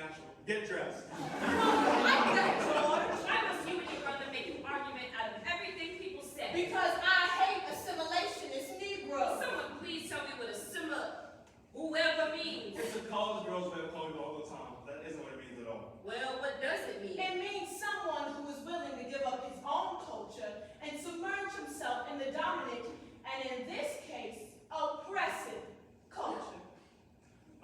natural. Get dressed. Like that, George. Why must you and your brother make an argument out of everything people say? Because I hate assimilationist Negroes. Someone please tell me what whoever means. It's a college girl's way of calling it all the time. That isn't what it means at all. Well, what does it mean? It means someone who is willing to give up his own culture and submerge himself in the dominant, and in this case, oppressive culture.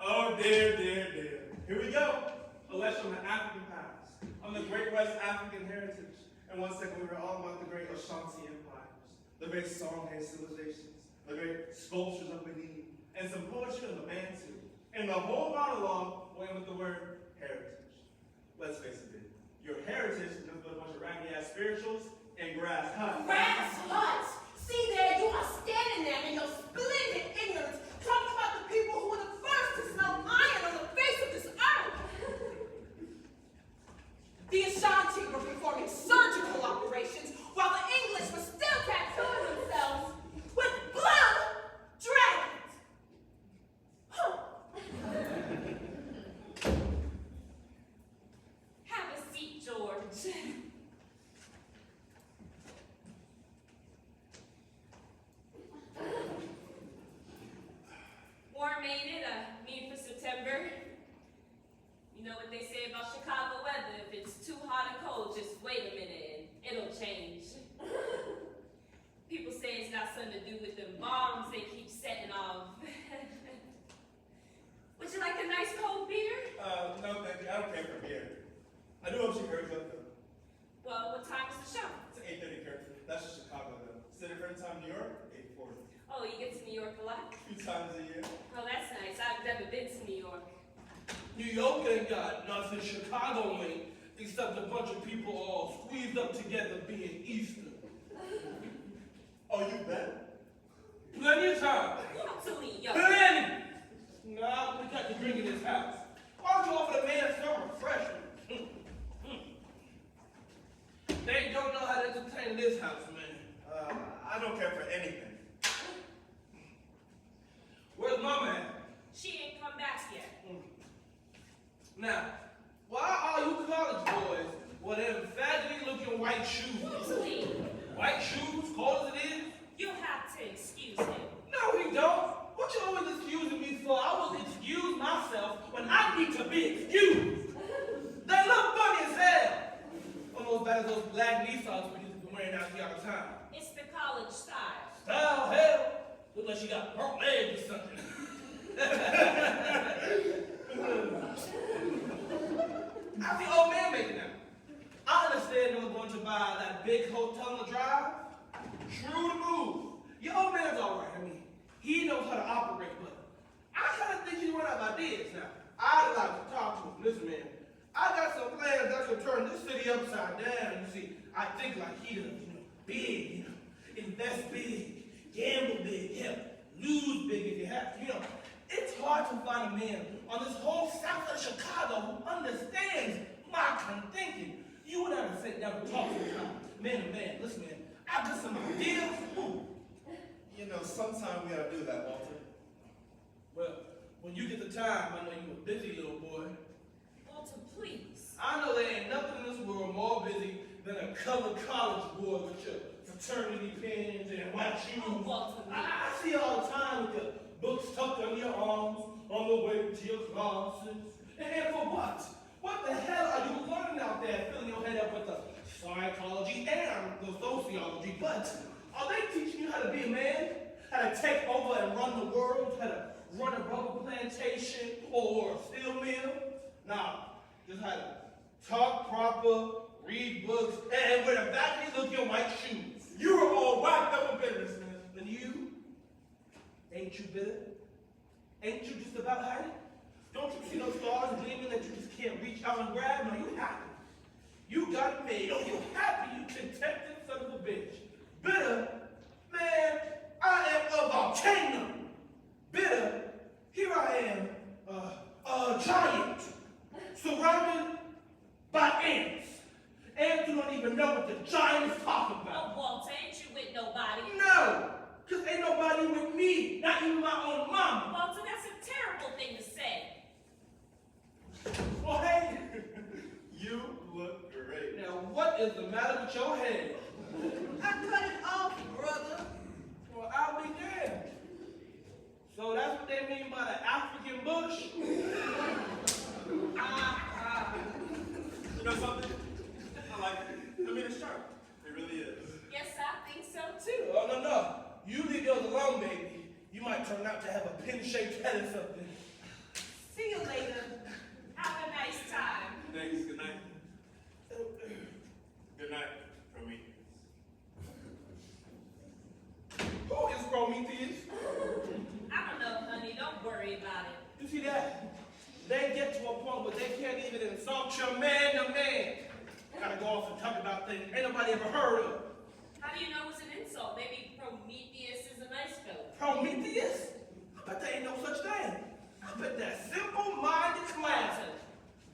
Oh dear, dear, dear. Here we go. A lesson on the African past, on the great West African heritage. And 1 second we were all about the great Ashanti empires, the great Songhay civilizations, the great sculptures of Benin, and some poetry on the Bantu. And the whole monologue went with the word heritage. Let's face it, your heritage is just a bunch of raggedy-ass spirituals and grass huts. Grass huts! See there, you are standing there in your splendid ignorance, talking about the people who were the first to smell iron on the face of this earth. The Ashanti were performing surgical operations while the English were still tattooing themselves with blood dragons. Huh. Have a seat, George. Warm, ain't it? Me for September. You know what they say about Chicago weather. If it's too hot or cold, just wait a minute and it'll change. People say it's got something to do with the bombs they keep setting off. Would you like a nice cold beer? No thank you, I don't care for beer. I do hope she hurries up though. Well, what time is the show? It's 8:30 curfew. That's just Chicago though. City Fair time, New York, 8:40. Oh, you get to New York a lot? 2 times a year. Oh, that's nice. I've never been to New York. New York ain't got nothing Chicago ain't, except a bunch of people all squeezed up together being Easter. Oh, you bet? Plenty of time. To New York. Plenty! Nah, we got to drink in this house. Why don't you offer the man some refreshment? They don't know how to entertain this house, man. I don't care for anything. Where's Mama at? She ain't come back yet. Now, why are you college boys with them faggoty-looking white shoes? Please, White shoes, cold as it is? you'll have to excuse him. No, we don't. What you always excusing me for? I will excuse myself when I need to be excused. They look funny as hell. Almost bad as those black Nissans we used to be wearing out here all the time. It's the college style. Style, hell. Look like she got burnt legs or something. How's the old man making out? I understand them going to buy that big hotel on the drive. True move. Your old man's all right. I mean, he knows how to operate, but I kind of think he's run out of ideas now. I'd like to talk to him. Listen, man, I got some plans that could turn this city upside down. You see, I think like he does, big, invest big, gamble big, hell, lose big if you have to, It's hard to find a man on this whole south of Chicago who understands my kind of thinking. You and I would sit down and talk sometime. Man to man, listen, man, I got some ideas. Ooh. Sometimes we gotta do that, Walter. Well, when you get the time, I know you're a busy little boy. Walter, please. I know there ain't nothing in this world more busy than a colored college boy with your fraternity pins and white shoes. Oh, Walter, I see you all the time with your books tucked under your arms on the way to your classes. And for what? What the hell are you learning out there, filling your head up with the psychology and the sociology? But are they teaching you how to be a man? How to take over and run the world? How to run a rubber plantation or a steel mill? Nah, just how to talk proper, read books, and wear the baggy-looking white shoes. You were all whacked up in bitterness, man. And you? Ain't you bitter? Ain't you just about had it? Don't you see those stars gleaming that you just can't reach out and grab? No, you happy. You got made. Oh, you happy, you contented son of a bitch. Bitter? Man, I am a volcano. Bitter? Here I am, a giant, surrounded by ants. Ants who don't even know what the giant is talking about. Oh, Walter, ain't you with nobody? No, because ain't nobody with me, not even my own mama. Walter, that's a terrible thing to say. Well, hey, What is the matter with your head? I cut it off, brother. Well, I'll be damned. So that's what they mean by the African bush? You know something? I like it. I mean, it's sharp. It really is. Yes, I think so too. Oh, no. You leave yours alone, baby. You might turn out to have a pin-shaped head or something. See you later. Have a nice time. Thanks. Good night. Good night, Prometheus. Who is Prometheus? I don't know, honey. Don't worry about it. You see that? They get to a point where they can't even insult your man to man. Gotta go off and talk about things ain't nobody ever heard of. How do you know it's an insult? Maybe Prometheus is a nice fellow. Prometheus? I bet there ain't no such thing. I bet that simple-minded clown.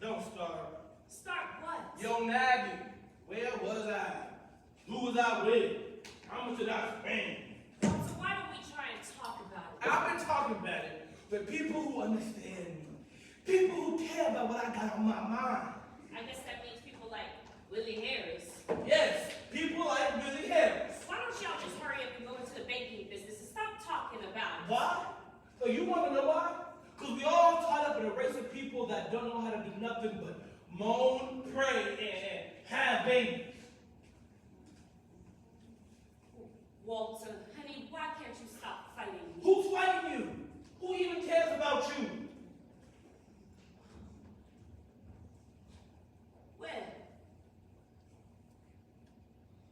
Don't start. Start what? Yo, nagging. Where was I? Who was I with? How much did I spend? So why don't we try and talk about it? I've been talking about it with people who understand me. People who care about what I got on my mind. I guess that means people like Willie Harris. Yes, people like Willie Harris. Why don't y'all just hurry up and go into the banking business and stop talking about it? Why? So you want to know why? Because we all tied up in a race of people that don't know how to do nothing but moan, pray, and have babies. Walter, honey, why can't you stop fighting me? Who's fighting you? Who even cares about you? Well,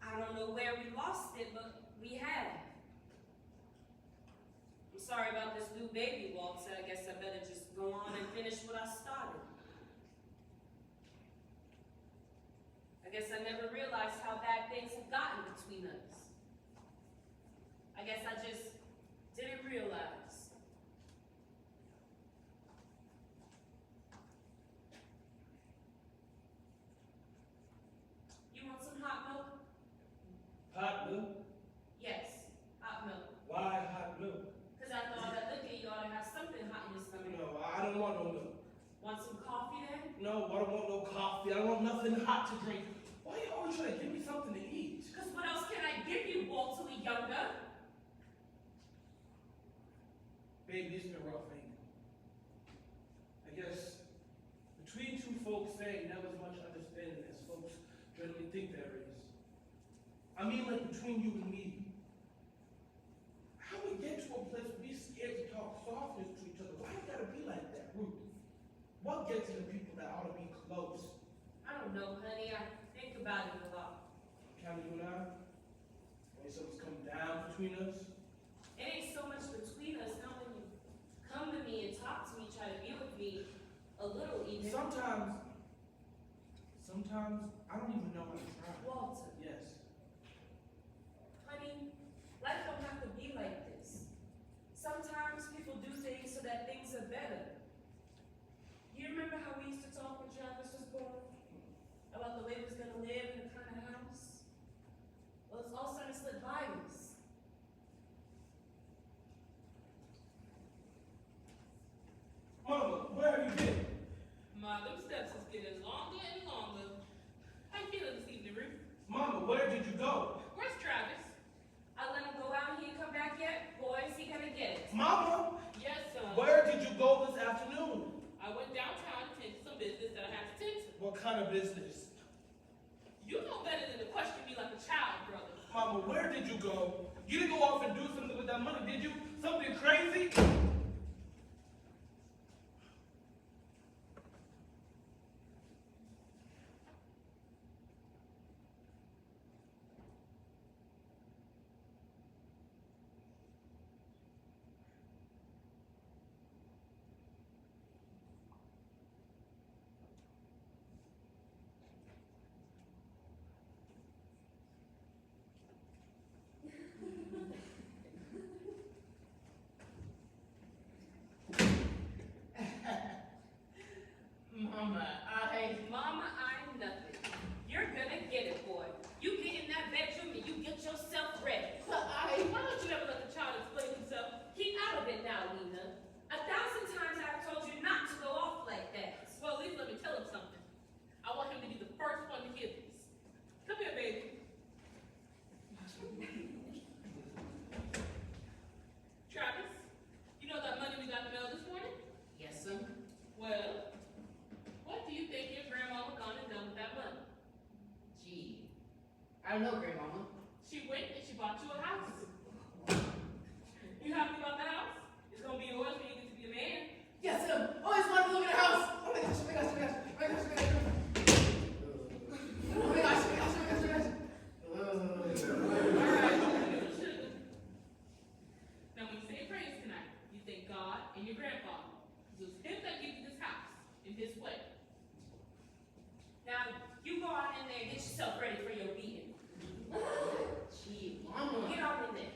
I don't know where we lost it, but we have. I'm sorry about this new baby, Walter. I guess I better just go on and finish what I started. I guess I never realized how bad things have gotten between us. I guess I just didn't realize. You want some hot milk? Hot milk? Yes, hot milk. Why hot milk? Because I thought that looking you ought to have something hot in your stomach. No, I don't want no milk. Want some coffee then? No, I don't want no coffee. I don't want nothing hot to drink. Why you always trying to give me something to eat? Because what else can I give you, Walter the Younger? Baby, it's been rough, ain't it? I guess between two folks there ain't never as much understanding as folks generally think there is. I mean, like between you and me. How we get to a place where we scared to talk softness to each other? Why you gotta be like that, Ruth? What gets to the people that ought to be close? I don't know, honey. I think about it a lot. Can you and I? When something's come down between us? It ain't so much between us, not when you come to me and talk to me, try to be with me a little even. Sometimes I don't even know how to try. Walter, Yes. honey, life don't have to be like this. Sometimes people do things so that things are better. You remember how we used to talk when Travis was born? About the way we was gonna live in the kind of house? Well, it's all starting to slip by us. Mama, where have you been? My them steps is getting longer and longer. How you feeling this evening, Ruth? Mama, where did you go? Where's Travis? I let him go out and he ain't come back yet. Boy, is he gonna get it. Mama, Yes, son. where did you go this afternoon? I went downtown to tend to some business that I had to tend to. What kind of business? You know better than to question me like a child, brother. Mama, where did you go? You didn't go off and do something with that money, did you? Something crazy? I don't know, Grandmama. She went and she bought you a house. You happy about the house? It's gonna be yours when you get to be a man. Yes, always wanted to live in a house. Oh my gosh, oh my gosh, oh my gosh, oh my gosh, oh my gosh. Oh my gosh, oh my gosh, oh my gosh, oh my gosh. Alright, now when you say praise tonight, you thank God and your grandfather. Because it was him that gave you this house in his way. Now, you go on in there and get yourself ready for your beating. Gee, Mama. Get on in there.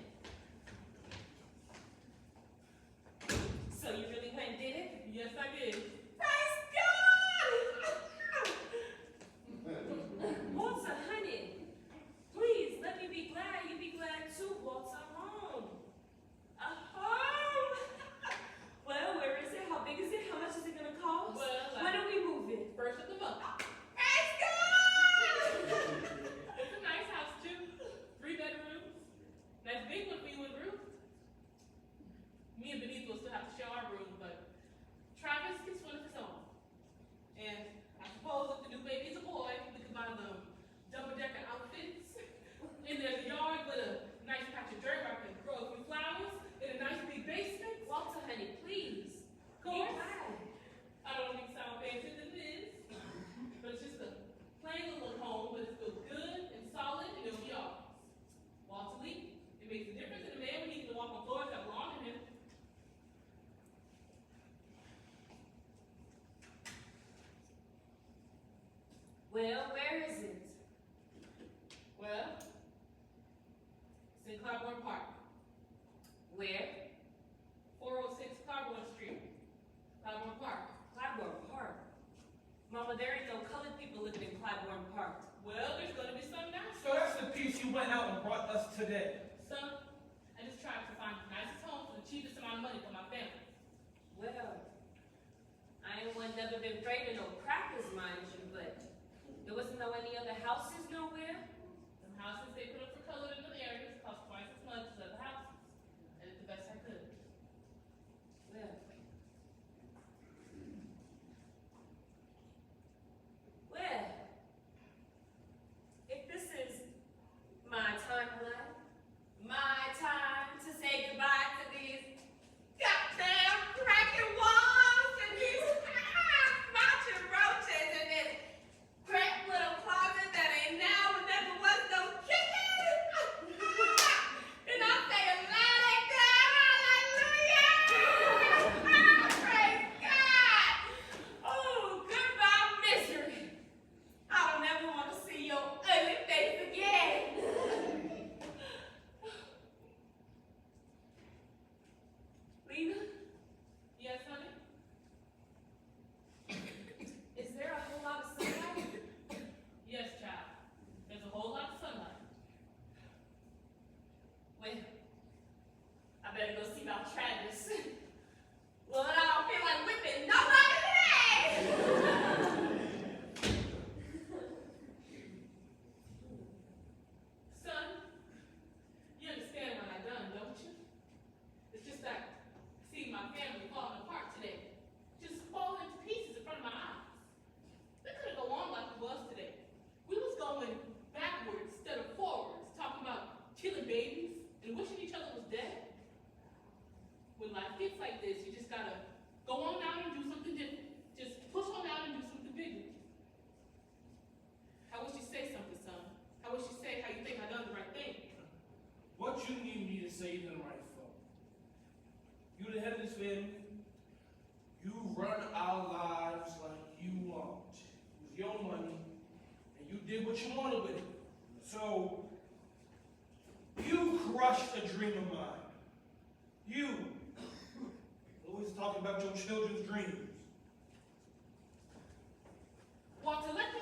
So you really went and did it? Yes, I did. Praise God! Walter, honey, please let me be glad. You be glad too. Walter, home. A home? Well, where is it? How big is it? How much is it going to cost? Well, when are we moving? First of the month. Praise God! It's a nice house too. 3 bedrooms. Nice big one for you and Ruth. Me and Benito will still have to share our room, but Travis gets one of his own. And I suppose if the new baby's a boy, we could buy them double-decker outfits. And there's a yard with a nice patch of dirt where I can grow a few flowers in a nice big basement. Walter, honey, please. Of course. Be glad. I don't think sound fancy than it is. But it's just a plain little home, but it's built good and solid, and it'll be ours. Walter Lee, it makes a difference in a man when he can walk on floors that belong to him. Well, where is it? Well, it's in Claiborne Park. Where? 406 Claiborne Street. Claiborne Park. Claiborne Park. Mama, there ain't no colored people living in Claiborne Park. Well, there's gonna be some now. So that's the piece you went out and brought us today. Son, I just tried to find the nicest home for the cheapest amount of money for my family. Well, I ain't one never been afraid of no crackers, mind you, but there wasn't no any other houses nowhere. Some houses they put up for colored in the areas cost twice as much as other houses. I did the best I could. Well. Well. If this is my timeline, my time to say goodbye to these goddamn cracking walls and these matching roaches and this cramped little closet that ain't now and never was no kitchen. And I say a lie like that, hallelujah! Praise God! Oh, goodbye misery. I don't ever want to see your ugly face again. Lena, Yes, honey? is there a whole lot of sunlight? Yes, child. There's a whole lot of sunlight. Well, I better go see about Travis. Lord, I don't feel like whipping nobody today. Son, you understand what I've done, don't you? It's just that I see my family falling apart today. Just falling to pieces in front of my eyes. We couldn't go on like we was today. We was going backwards instead of forwards, talking about killing babies and wishing each other was dead. When life gets like this, you just gotta go on out and do something different. Just push on out and do something bigger. How would you say something, son? How would you say how you think I done the right thing? What you need me to say is the right for. You the head of this family. You run our lives like you want. It was your money, and you did what you wanted with it. So, you crushed a dream of mine. You. Always talking about your children's dreams. Walter, let me.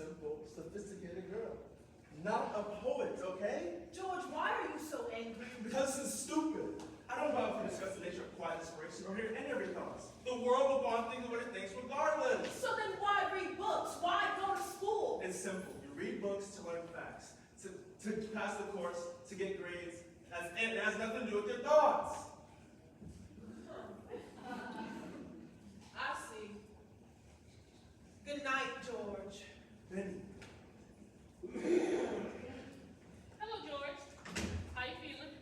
simple, sophisticated girl. Not a poet, okay? George, why are you so angry? Because this is stupid. I don't bother to discuss the nature of quiet inspiration or hear any of your thoughts. The world will go on thinking what it thinks regardless. So then why read books? Why go to school? It's simple. You read books to learn facts, to pass the course, to get grades, and it has nothing to do with your thoughts. I see. Good night, George. Benny. Hello, George. How you feeling?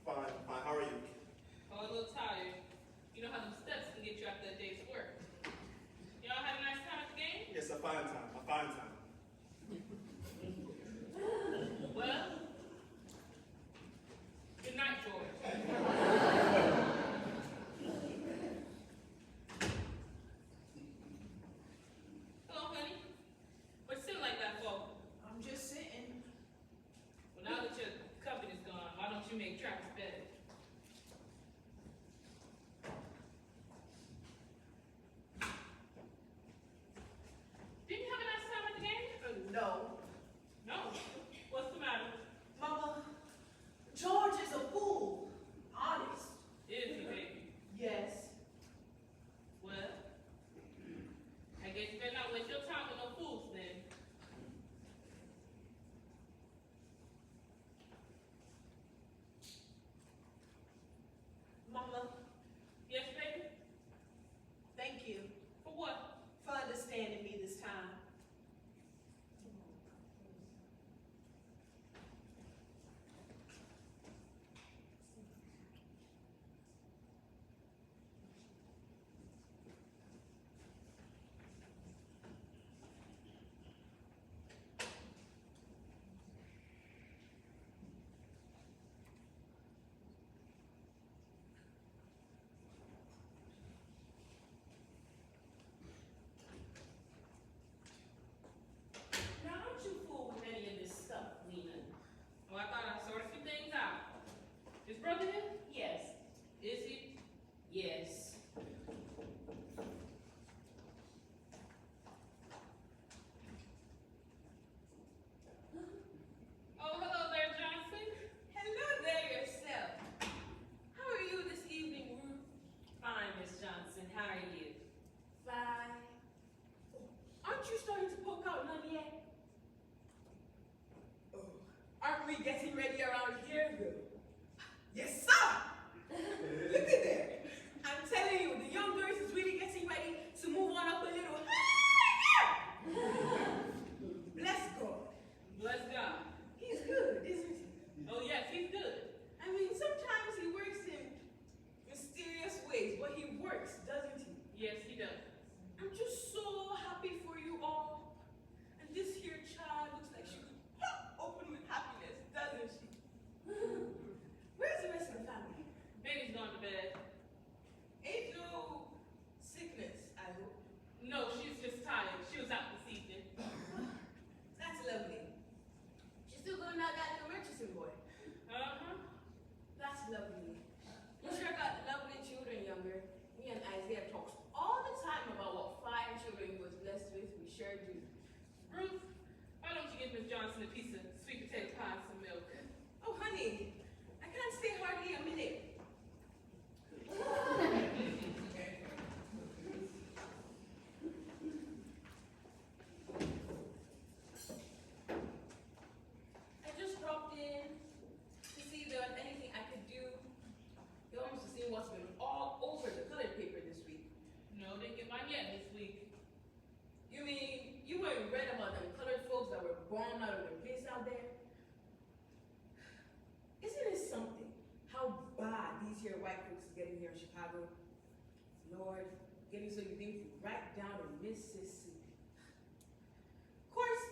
Fine, fine. How are you? Oh, a little tired. You know how them steps can get you after a day's work. Y'all have a nice time at the game? Yes, a fine time. A fine time. Well, good night, George. Hello, honey. What you sitting like that for? I'm just sitting. Well, now that your company's gone, why don't you make Travis better? Didn't you have a nice time at the game? No. No. What's the matter? Mama, George is a fool. Honest. Is he, baby? Yes. Well, I guess you better not waste your time with no fools then. Mama, Yes, baby? thank you For what? for understanding me this time. Now don't you fool with any of this stuff, Lena. Oh, I thought I sorted a few things out. Is brother here? Yes. Is he? Yes. Oh, hello there, Johnson. Hello there yourself. How are you this evening, Ruth? Fine, Miss Johnson. How are you? Fine. Aren't you starting to poke out none yet? Oh, aren't we getting ready around here, though? Yes, sir! Look at there. I'm telling you, the young girls is really getting ready to move on up a little higher. Bless God. Bless God. He's good, isn't he? Oh, yes, he's good. I mean, sometimes he works in mysterious ways, but he works, doesn't he? Yes, he does. I'm just so happy for you all. And this here child looks like she could pop open with happiness, doesn't she? Where's the rest of the family? Baby's gone to bed. Ain't no sickness, I hope. No, she's just tired. She was out this evening. That's lovely. She's still going out that little Murchison boy. Uh-huh. That's lovely. You sure got lovely children, younger. Me and Isaiah talks all the time about what fine children he was blessed with. We sure do. Ruth, why don't you give Miss Johnson a piece of sweet potato pie and some milk? Oh, honey, I can't stay hardly a minute. I just dropped in to see if there was anything I could do. You almost seen what's been all over the colored paper this week. No, didn't get mine yet this week. You mean you ain't read about them colored folks that were born out of their place out there? Isn't it something how bad these here white folks is getting here in Chicago? Lord, getting so you think right down to Mississippi. Of course,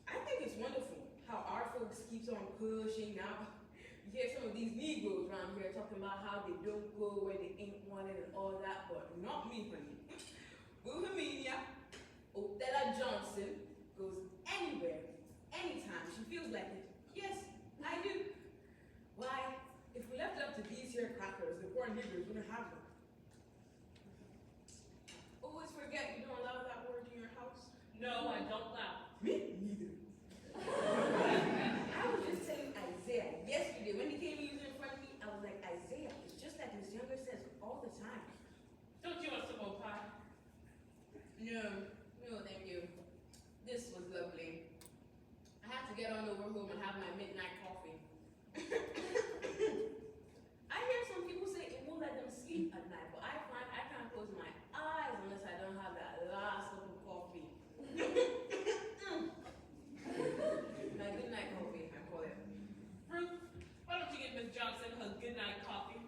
I think it's wonderful how our folks keeps on pushing now. You hear some of these Negroes around here talking about how they don't go where they ain't wanted and all that, but not me, honey. Wilhelmina, Otella Johnson goes anywhere, anytime she feels like it. Yes, I do. Why, if we left it up to these here crackers, the poor Negroes wouldn't have them. Always forget you don't allow that word in your house. No, I don't laugh. to get on over home and have my midnight coffee. I hear some people say it won't let them sleep at night, but I find I can't close my eyes unless I don't have that last cup of coffee. My midnight coffee, I call it. Ruth, why don't you give Miss Johnson her good night coffee?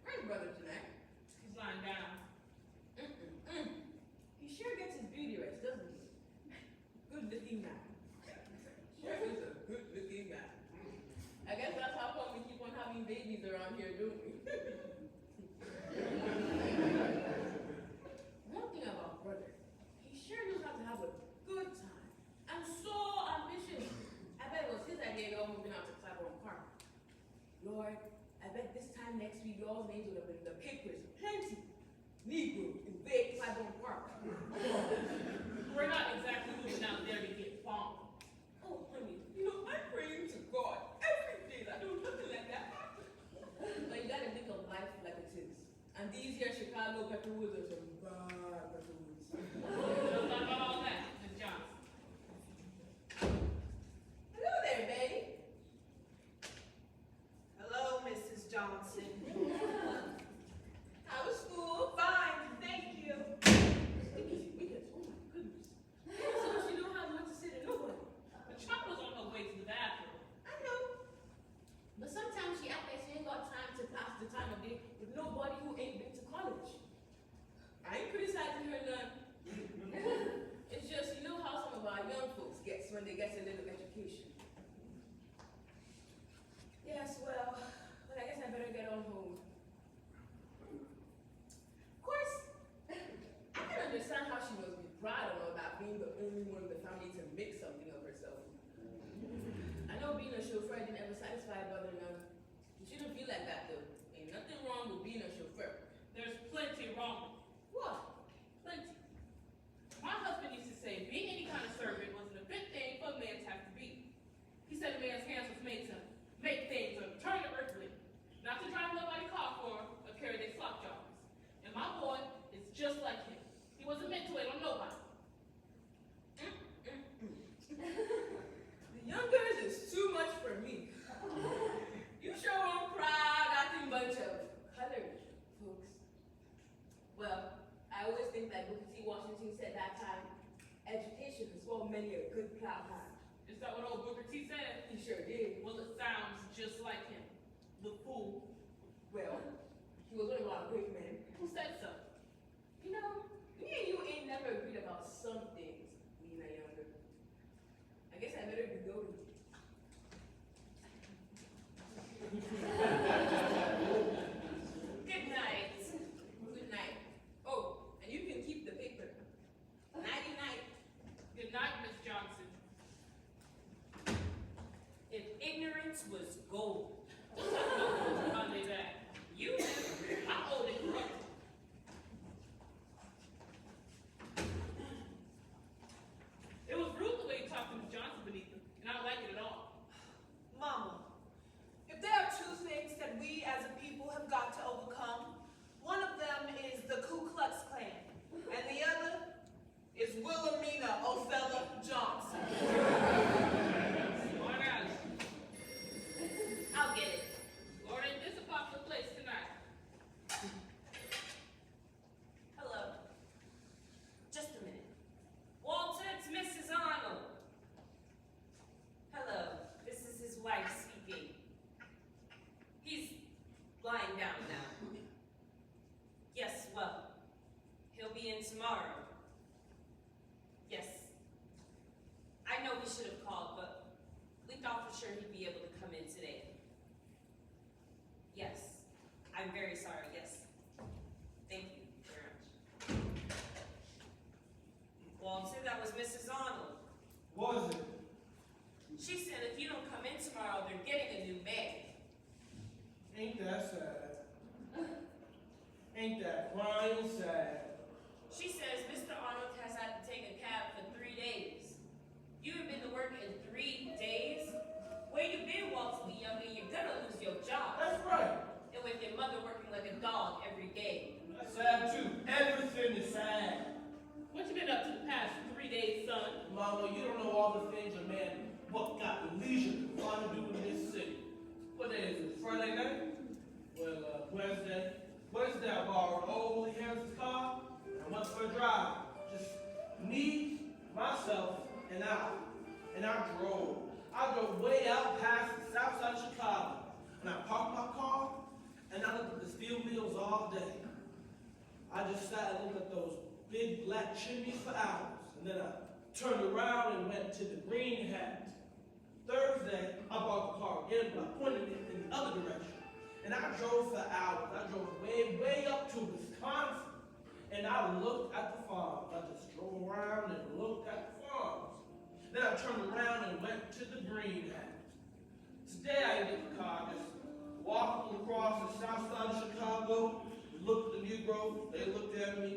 Where's brother tonight? He's lying down. He sure gets his beauty rest, doesn't he? Good looking man. Sure is a good looking man. I guess that's how come we keep on having babies around here, don't we? One thing about brother, he sure knows how to have a good time. I'm so ambitious. I bet it was his idea y'all moving out to Claiborne Park. Lord, I bet this time next week y'all's names would have been in the papers. Plenty. Negro invade Claiborne Park. We're not exactly moving out there to get bombed. Oh, honey, I'm praying to God every day that do nothing like that happen. But you gotta think of life like it is. And these here Chicago pepperwoods are some bad pepperwoods. Don't talk about all that, Miss Johnson. Hello there, baby. Hello, Mrs. Johnson. How was school? Fine, thank you. Sticky wickets, oh my goodness. So she don't have much to say to nobody. The child was on her way to the bathroom. I know. But sometimes she acts like she ain't got time to pass the time of day with nobody who ain't been to college. I ain't criticizing her none. It's just, you know how some of our young folks gets when they get a little education. Yes, well, I guess I better get on home. Of course, I can understand how she must be proud and all that, being the only one in the family to make something of herself. I know being a chauffeur didn't ever satisfy brother none. You shouldn't feel like that though. Ain't nothing wrong with being a chauffeur. There's plenty wrong. What? Plenty. My husband used to say being any kind of servant wasn't a good thing for a man to have to be. He said a man's hands was made to make things or turn it earthly, not to drive nobody car for or carry their slop jars. And my boy is just like him. He wasn't meant to wait on nobody. The young girls is too much for me. You sure are proud acting bunch of colored folks. Well, I always think that Booker T. Washington said that time, education has swallowed many a good plow hand. Is that what old Booker T said? He sure did. Well, it sounds just like him. The fool. Well, he was one of our great men. Who said so? You know, me and you ain't never agreed about some things when you were younger. I guess I better be going. Good night. Good night. Oh, and you can keep the paper. Nighty night. Good night, Miss Johnson. If ignorance was gold, Monday back. You knew how old and corrupt. It was rude the way you talked to Miss Johnson beneath him, and I don't like it at all. Mama, if there are two things that we as a people have got to overcome, one of them is the Ku Klux Klan, and the other is Wilhelmina Othello Johnson. Smart Alex. I'll get it. Lord, ain't this a popular place tonight? Hello. Just a minute. Walter, it's Mrs. Arnold. Hello. This is his wife speaking. He's lying down now. Yes, well, he'll be in tomorrow. Yes. I know we should have called, but we thought for sure he'd be able to come in today. Yes. I'm very sorry, yes. Thank you very much. Walter, that was Mrs. Arnold. Was it? She said if you don't come in tomorrow, they're getting a new bag. Ain't that sad? Ain't that crying sad? She says Mr. Arnold has had to take a cab for 3 days. You have been to work in 3 days? Where you been, Walter Lee Younger? You're gonna lose your job. That's right. And with your mother working like a dog every day. That's sad too. Everything is sad. What you been up to the past 3 days, son? Mama, you don't know all the things a man got the leisure to find to do in this city. What day is it? Friday night? Well, Wednesday. Wednesday I borrowed old Willie Harris's car and went for a drive. Just me, myself, and I. And I drove. I drove way out past the south side of Chicago. And I parked my car and I looked at the steel mills all day. I just sat and looked at those big black chimneys for hours. And then I turned around and went to the green hat. Thursday, I bought the car again, but I pointed it in the other direction. And I drove for hours. I drove way up to Wisconsin. And I looked at the farms. I just drove around and looked at the farms. Then I turned around and went to the green hat. Today I didn't get the car. I just walked across the south side of Chicago, looked at the Negroes. They looked at me.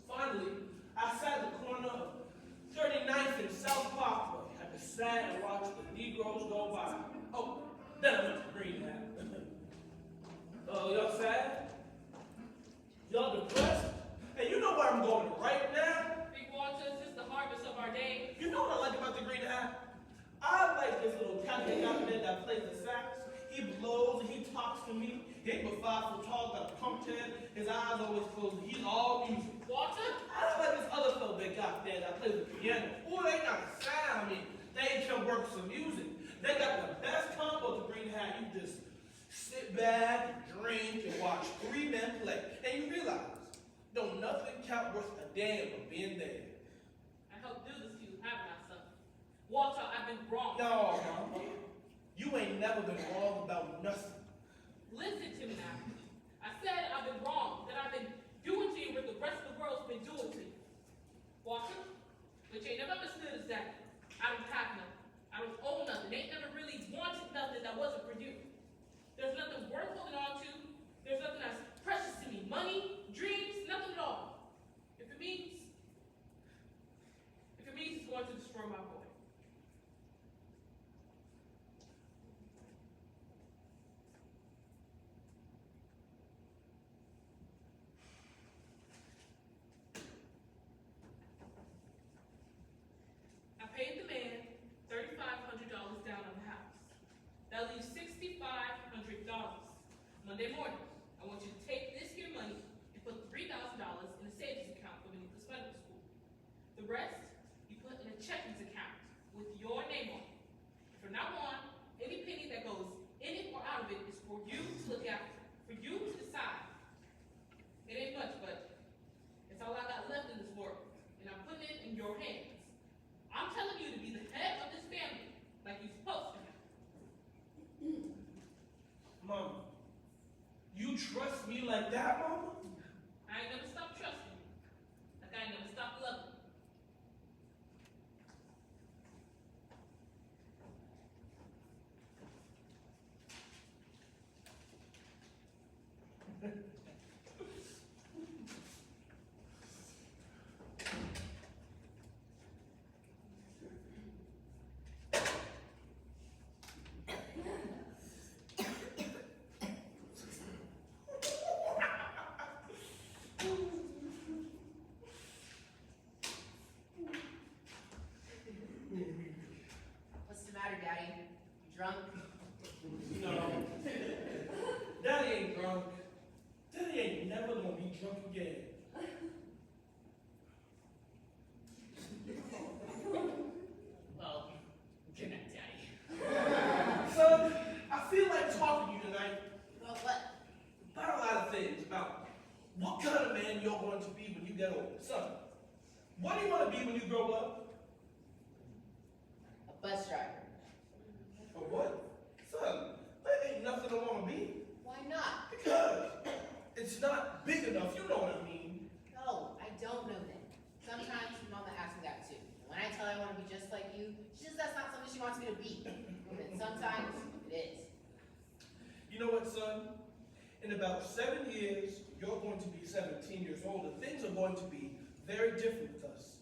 Finally, I sat in the corner of 39th and South Parkway. I just sat and watched the Negroes go by. Oh, then I went to Green Hat. Y'all sad? Y'all depressed? Hey, you know where I'm going right now? Big Walter, is this the harvest of our day? You know what I like about the Green Hat? I like this little cat that plays the sax. He blows and he talks to me. He ain't but 5 foot tall, got a pumped head. His eyes always closed. He's all music. Walter? I don't like this other fellow they got there that plays the piano. Oh, they got a sound. I mean, they can work some music. They got the best combo at the Green Hat. You just sit back, drink, and watch 3 men play. And you realize, don't nothing count worth a damn of being there. I helped do this to you, haven't I, son? Walter, I've been wrong. No, Mama. You ain't never been wrong about nothing. Listen to me now. I said I've been wrong, that I've been doing to you what the rest of the world's been doing to you. Walter, what you ain't never understood is that I don't have nothing. I don't owe nothing. They ain't never really wanted nothing that wasn't for you. There's nothing worth holding on to. There's nothing that's precious to me. Money, dreams, nothing at all. If it means it's going to destroy my boy. I paid the man $3,500 down on the house. That leaves $6,500. Monday morning, I want you to take this here money and put $3,000 in a savings account for Benita's medical school. The rest, you put in a checking account with your name on it. From now on, any penny that goes in it or out of it is for you to look after, for you to decide. It ain't much, but it's all I got left in this world, and I'm putting it in your hands. I'm telling you to be the head of this family, like you're supposed to be. Mama, you trust me like that, Mama? I ain't gonna stop trusting you, like I ain't gonna stop loving you. What's the matter, Daddy? You drunk? No. Daddy ain't drunk. Daddy ain't never gonna be drunk again. Well, good night, Daddy. Son, I feel like talking to you tonight Well, what? about a lot of things. About what kind of man you're going to be when you get older. Son, what do you want to be when you grow up? A bus driver. Or what? Son, that ain't nothing I want to be. Why not? Because it's not big enough. You know what I mean. No, I don't know that. Sometimes Mama asks me that too. And when I tell her I want to be just like you, she says that's not something she wants me to be. And sometimes it is. You know what, son? In about 7 years, you're going to be 17 years old, and things are going to be very different with us.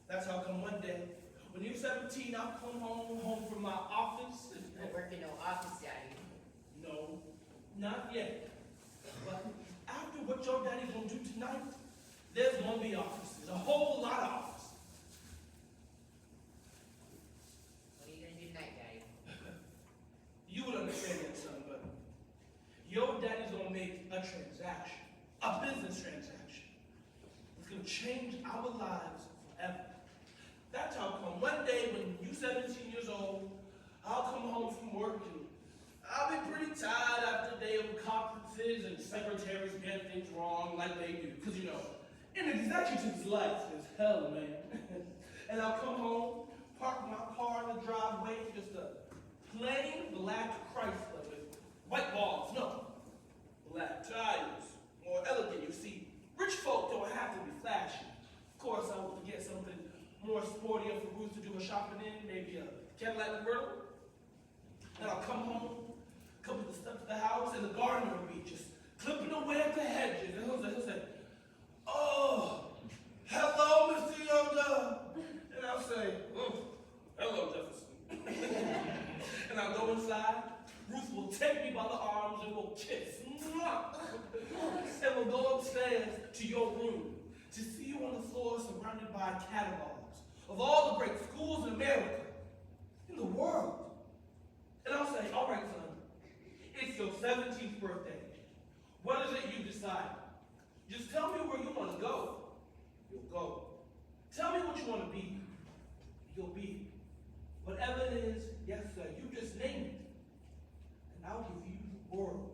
That's how come one day, when you're 17, I'll come home from my office. I work in no office, Daddy. No, not yet. But after what your daddy's gonna do tonight, there's gonna be offices, a whole lot of offices. What are you gonna do tonight, Daddy? You would understand that, son, but your daddy's gonna make a transaction, a business transaction. It's gonna change our lives forever. That's how come one day when you're 17 years old, I'll come home from work and I'll be pretty tired after a day of conferences and secretaries get things wrong like they do. Because, you know, an executive's life is hell, man. And I'll come home, park my car in the driveway, just a plain black Chrysler with white walls. No, black tires. More elegant, you see. Rich folk don't have to be flashy. Of course, I will get something more sportier for Ruth to do her shopping in, maybe a Cadillac convertible. And I'll come home, come to the steps of the house, and the gardener will be just clipping away at the hedges. And he'll say, "Oh, hello, Mr. Yoda." And I'll say, "Oh, hello, Jefferson." And I'll go inside. Ruth will take me by the arms and we'll kiss. And we'll go upstairs to your room to see you on the floor surrounded by catalogs of all the great schools in America, in the world. And I'll say, "All right, son, it's your 17th birthday. What is it you decide? Just tell me where you want to go. You'll go. Tell me what you want to be. You'll be. Whatever it is, yes, sir, you just name it. And I'll give you the world."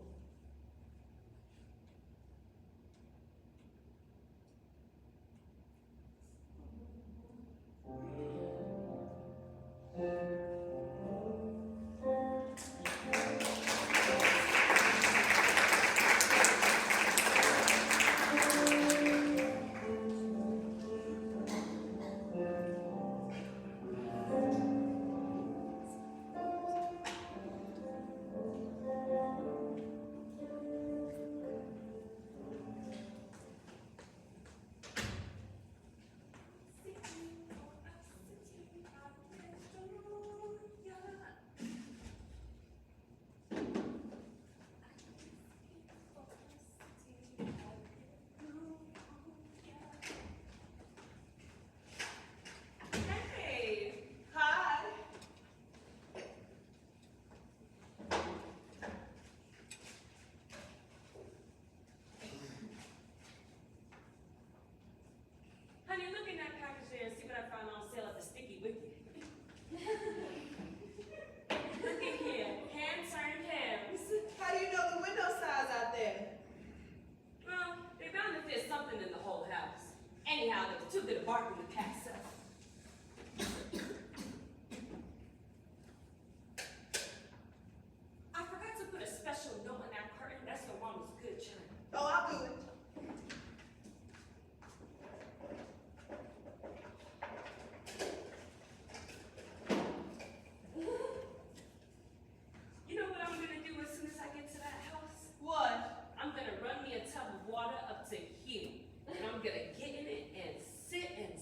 Hey, hi. Honey, look in that package there and see what I found on sale at the Sticky Wicket. Look at here, hand-turned hams. How do you know the window size out there? Well, they found that there's something in the whole house. Anyhow, there was too good a bargain to pass up. I forgot to put a special note on that curtain. That's the one was good churn. Oh, I'll do it. You know what I'm gonna do as soon as I get to that house? What? I'm gonna run me a tub of water up to here. And I'm gonna get in it and sit and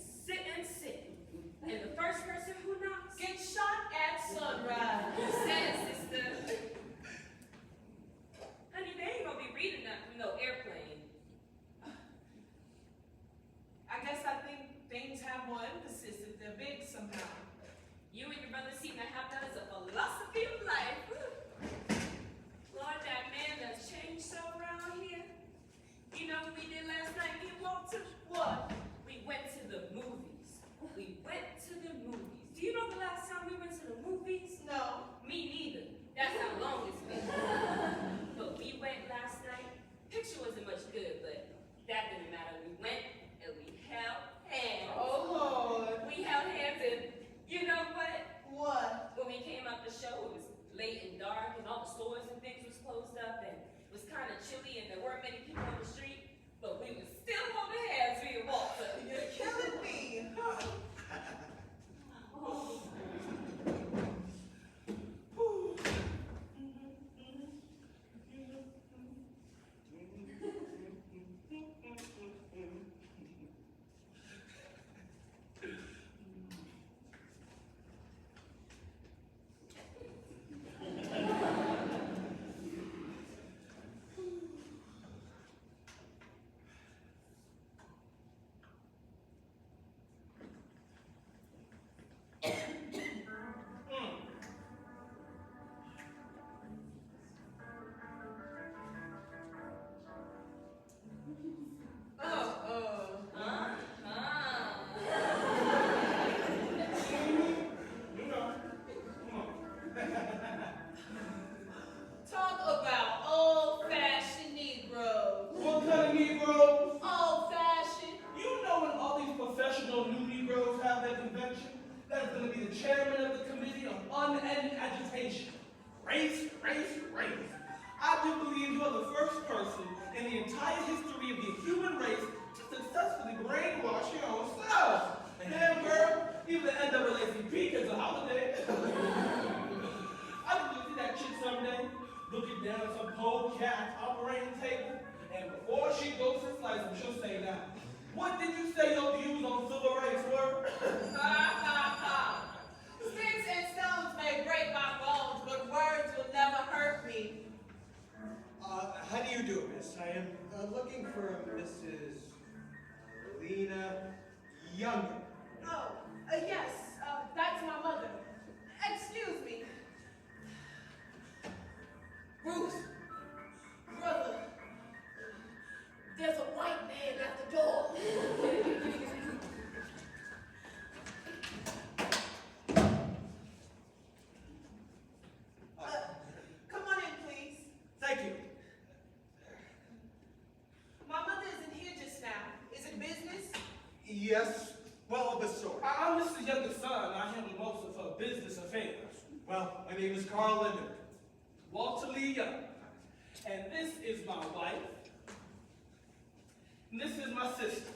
young Negroes. Old fashioned. You know when all these professional new Negroes have their convention, that is going to be the chairman of the Committee on Unending Agitation. Race, race, race. I do believe you are the first person in the entire history of the human race to successfully brainwash your own self. Damn, girl, even the NAACP gets a holiday. I can just see that chick someday, looking down at some poor cat operating table, and before she goes to slice them, she'll say now, what did you say your views on civil rights were? Sticks and stones may break my bones, but words will never hurt me. How do you do, miss? I am looking for Mrs. Lena Younger. Oh, yes, that's my mother. Excuse me. Ruth, brother, there's a white man at the door. Come on in, please. Thank you. My mother isn't here just now. Is it business? Yes, well, of a sort. I'm Mr. Youngest son. I handle most of her business affairs. Well, my name is Carl Linder. Walter Lee Young. And this is my wife. And this is my sister.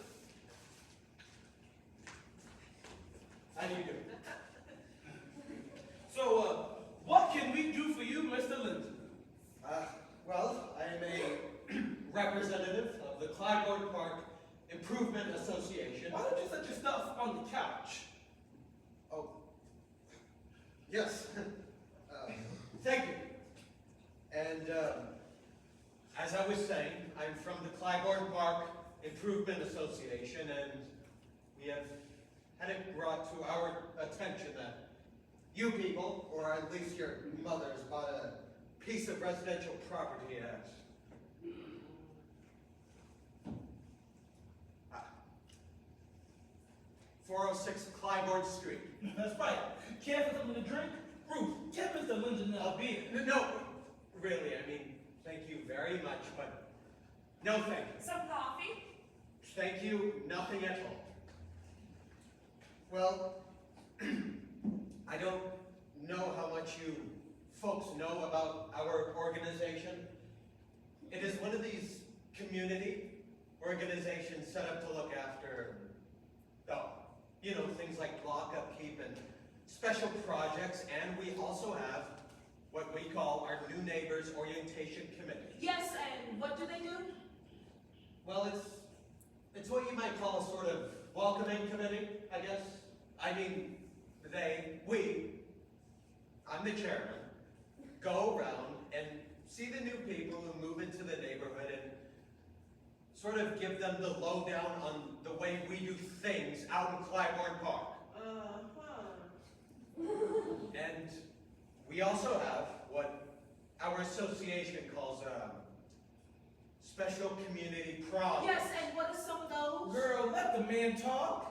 How do you do? So, what can we do for you, Mr. Linton? Well, I am a representative of the Clybourne Park Improvement Association. Why don't you set your stuff on the couch? Oh, yes. Thank you. And as I was saying, I'm from the Clybourne Park Improvement Association, and we have had it brought to our attention that you people, or at least your mothers, bought a piece of residential property at 406 Clybourne Street. That's right. Care for something to drink? Ruth, get Mr. Linton a beer. No, really, I mean, thank you very much, but no thank you. Some coffee? Thank you, nothing at all. Well, I don't know how much you folks know about our organization. It is one of these community organizations set up to look after, you know, things like block upkeep and special projects, and we also have what we call our New Neighbors Orientation Committee. Yes, and what do they do? Well, it's what you might call a sort of welcoming committee, I guess. I mean, I'm the chairman, go around and see the new people who move into the neighborhood and sort of give them the lowdown on the way we do things out in Clybourne Park. And we also have what our association calls special community projects. Yes, and what are some of those? Girl, let the man talk.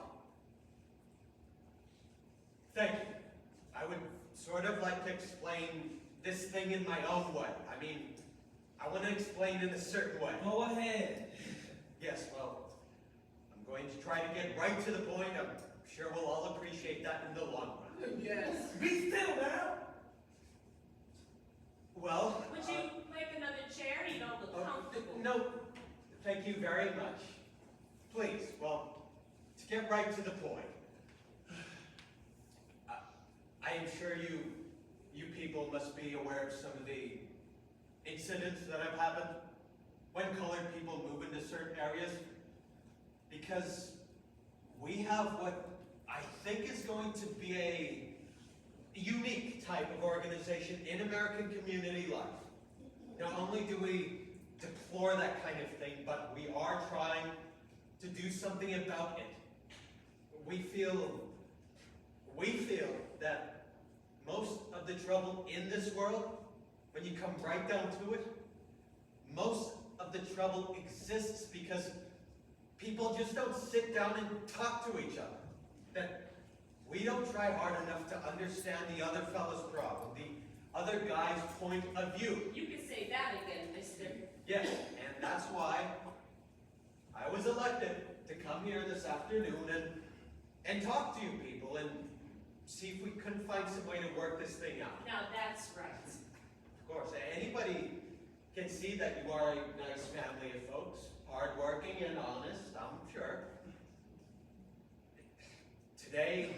Thank you. I would sort of like to explain this thing in my own way. I mean, I want to explain it a certain way. Go ahead. Yes, well, I'm going to try to get right to the point. I'm sure we'll all appreciate that in the long run. Yes. Be still now. Well, Would you like another chair? You don't look comfortable. no, thank you very much. Please, well, to get right to the point, I am sure you people must be aware of some of the incidents that have happened when colored people move into certain areas, because we have what I think is going to be a unique type of organization in American community life. Not only do we deplore that kind of thing, but we are trying to do something about it. We feel that most of the trouble in this world, when you come right down to it, most of the trouble exists because people just don't sit down and talk to each other. That we don't try hard enough to understand the other fellow's problem, the other guy's point of view. You can say that again, mister. Yes, and that's why here this afternoon and talk to you people and see if we couldn't find some way to work this thing out. Now that's right. Of course, anybody can see that you are a nice family of folks, hardworking and honest, I'm sure. Today,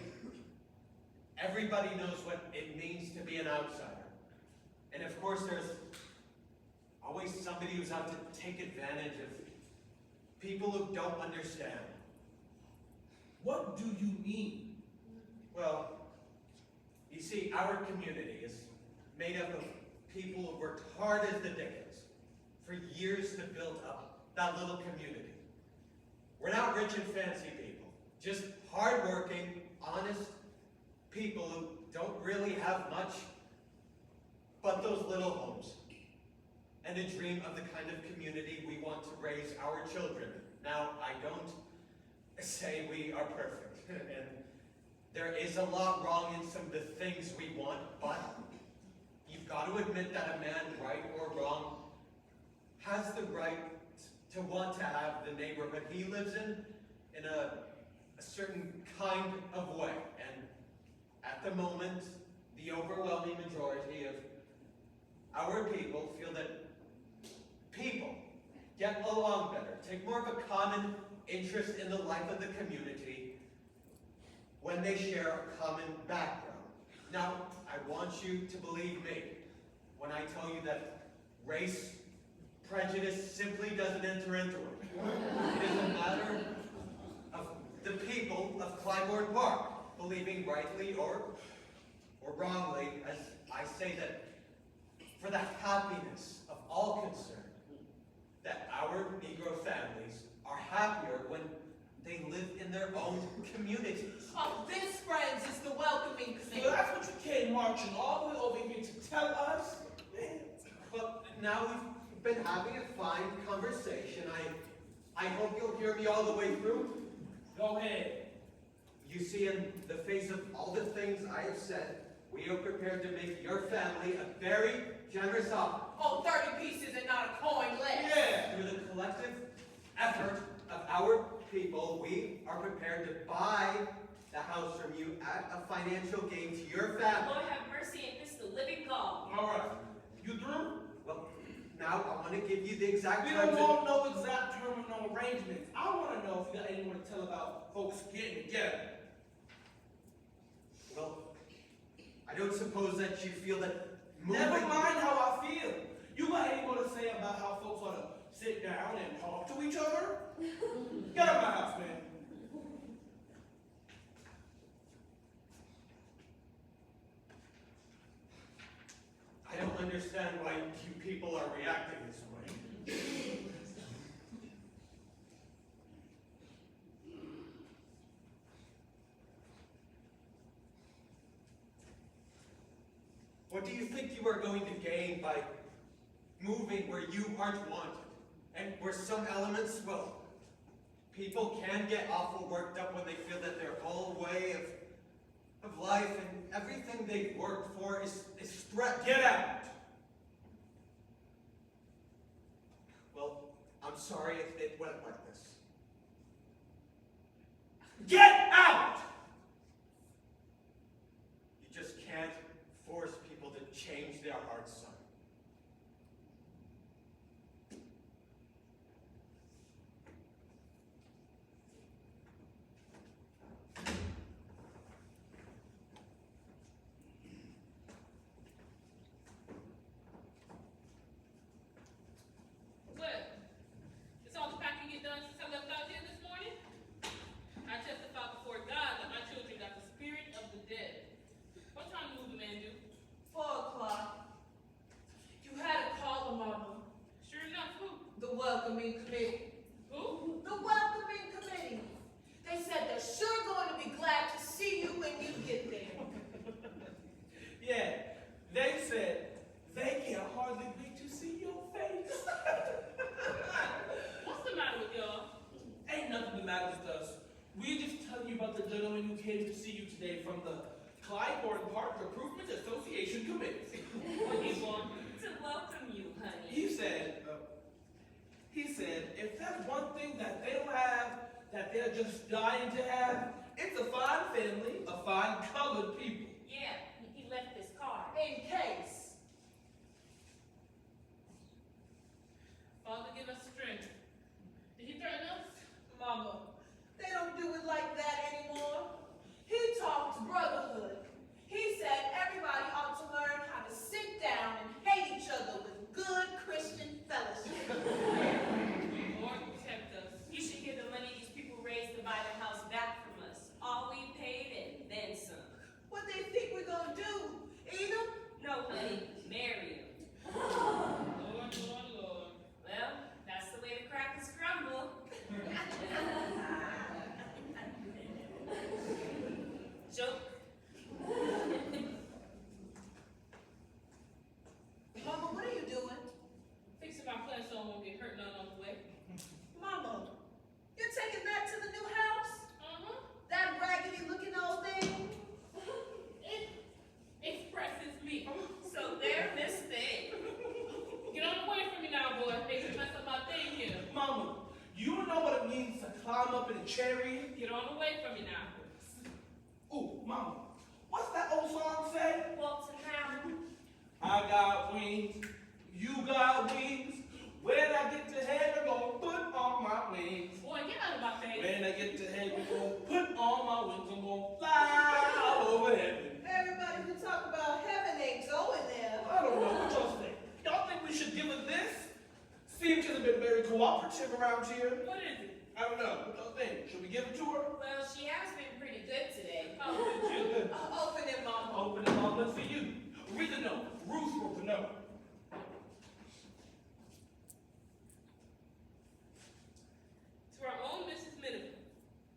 everybody knows what it means to be an outsider. And of course, there's always somebody who's out to take advantage of people who don't understand. What do you mean? Well, you see, our community is made up of people who worked hard as the dickens for years to build up that little community. We're not rich and fancy people, just hardworking, honest people who don't really have much but those little homes and a dream of the kind of community we want to raise our children. Now, I don't say we are perfect, and there is a lot wrong in some of the things we want, but you've got to admit that a man, right or wrong, has the right to want to have the neighborhood he lives in a certain kind of way. And at the moment, the overwhelming majority of our people feel that people get along better, take more of a common interest in the life of the community when they share a common background. Now, I want you to believe me when I tell you that race prejudice simply doesn't enter into it. It is a matter of the people of Clybourne Park believing rightly or wrongly, as I say, that for the happiness of all concerned, that our Negro families are happier when they live in their own communities. Oh, this, friends, is the welcoming So committee. that's what you came marching all the way over here to tell us? But now we've been having a fine conversation. I hope you'll hear me all the way through. Go ahead. You see, in the face of all the things I have said, we are prepared to make your family a very generous offer. Oh, 30 pieces and not a coin less. Yeah. Through the collective effort of our people, we are prepared to buy the house from you at a financial gain to your family. Lord have mercy, ain't this the living God? All right. You through? Well, now I want to give you the exact We terms don't and- want no exact term and no arrangements. I want to know if you got anyone to tell about folks getting together. Well, I don't suppose that you feel that moving... Never mind how I feel. You got anyone to say about how folks ought to sit down and talk to each other? Get out of my house, man. I don't understand why you people are reacting this way. What do you think you are going to gain by moving where you aren't wanted? And where some elements, well, people can get awful worked up when they feel that their whole way of life and everything they've worked for is threatened. Get out. Well, I'm sorry it went like this. Get out! You just can't force people to change their hearts, son. Well, is all the packing get done since I left out here this morning? I testify before God that my children got the spirit of the dead. What time did the man do? 4 o'clock. You had to call them, Mama. Sure enough, who? The welcoming committee. Who? The welcoming committee. They said they're sure going to be glad to see you when you get there. Yeah, they said they can hardly wait to see your face. What's the matter with y'all? Ain't nothing the matter with us. We're just telling you about the gentleman who came to see you today from the Clybourne Park Improvement Association Committee. What do you want? To welcome you, honey. He said, if there's one thing that they don't have that that they're just dying to have. It's a fine family of fine colored people. Yeah, he left this card. In case. Father, give us strength. Did he threaten us? Mama, they don't do it like that anymore. He talked brotherhood. He said everybody ought to learn how to sit down and hate each other with good Christian fellowship. Lord, protect us. You should hear the money these people raised to buy the house back from us. All we paid and then some. What they think we're gonna do? Eat 'em? No, honey, marry him. Lord, Lord, Lord. Well, that's the way the crackers crumble. Joke. Mama, what are you doing? Fixing my plan so I won't get hurt none on the way. Mama, you're taking that to the new house? Uh-huh. That raggedy looking old thing? It expresses me. So there, Miss Thing. Get on away from me now, boy. Make you mess up my thing here. Mama, you know what it means to climb up in a chariot? Get on away from me now. Ooh, Mama, what's that old song say? Walton now. I got wings, you got wings. When I get to heaven, I'm gonna put on my wings. Boy, get out of my face. When I get to heaven, I'm gonna put on my wings. I'm gonna fly over heaven. Everybody who talk about heaven ain't going there. I don't know, what y'all think? Y'all think we should give it this? Seems to have been very cooperative around here. What is it? I don't know, what y'all think? Should we give it to her? Well, she has been pretty good today. Oh, did you? Good. Open it, Mama. Open it all up for you. Read the note. Ruth wrote the note. To our own Mrs. Miniver.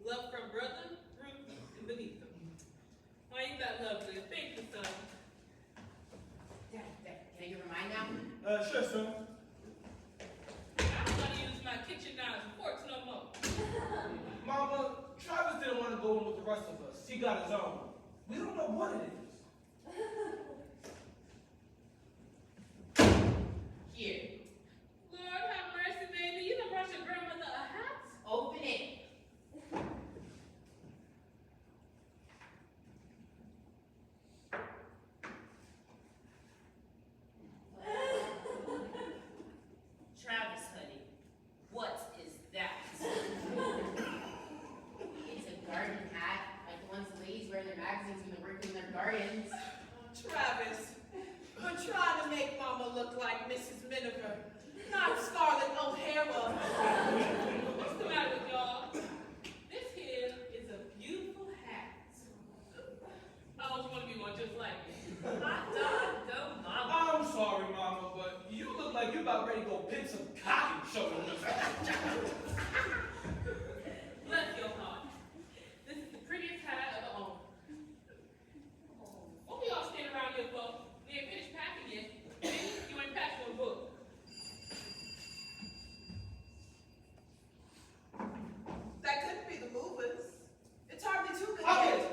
Love from brother, Ruth, and Benita. Why ain't that lovely? Thank you, son. Dad, can I give her mine now? Sure, son. I don't want to use my kitchen knives and forks no more. Mama, Travis didn't want to go in with the rest of us. He got his own. We don't know what it is. Here. Lord have mercy, baby. You done brought your grandmother a hat? Open it. Travis, honey, what is that? It's a garden hat, like the ones the ladies wear in their magazines when they're working in their gardens. Travis, we're trying to make Mama look like Mrs. Miniver, not Scarlett O'Hara. What's the matter with y'all? This here is a beautiful hat. I always want to be one just like it. Hot dog, go mama. I'm sorry, Mama, but you look like you about ready to go pick some cotton showing us. Bless your heart. This is the prettiest hat I ever owned. What we all standing around here for? We ain't finished packing yet. You ain't packed one book. That couldn't be the movers. It's hardly two good I'll get days. it.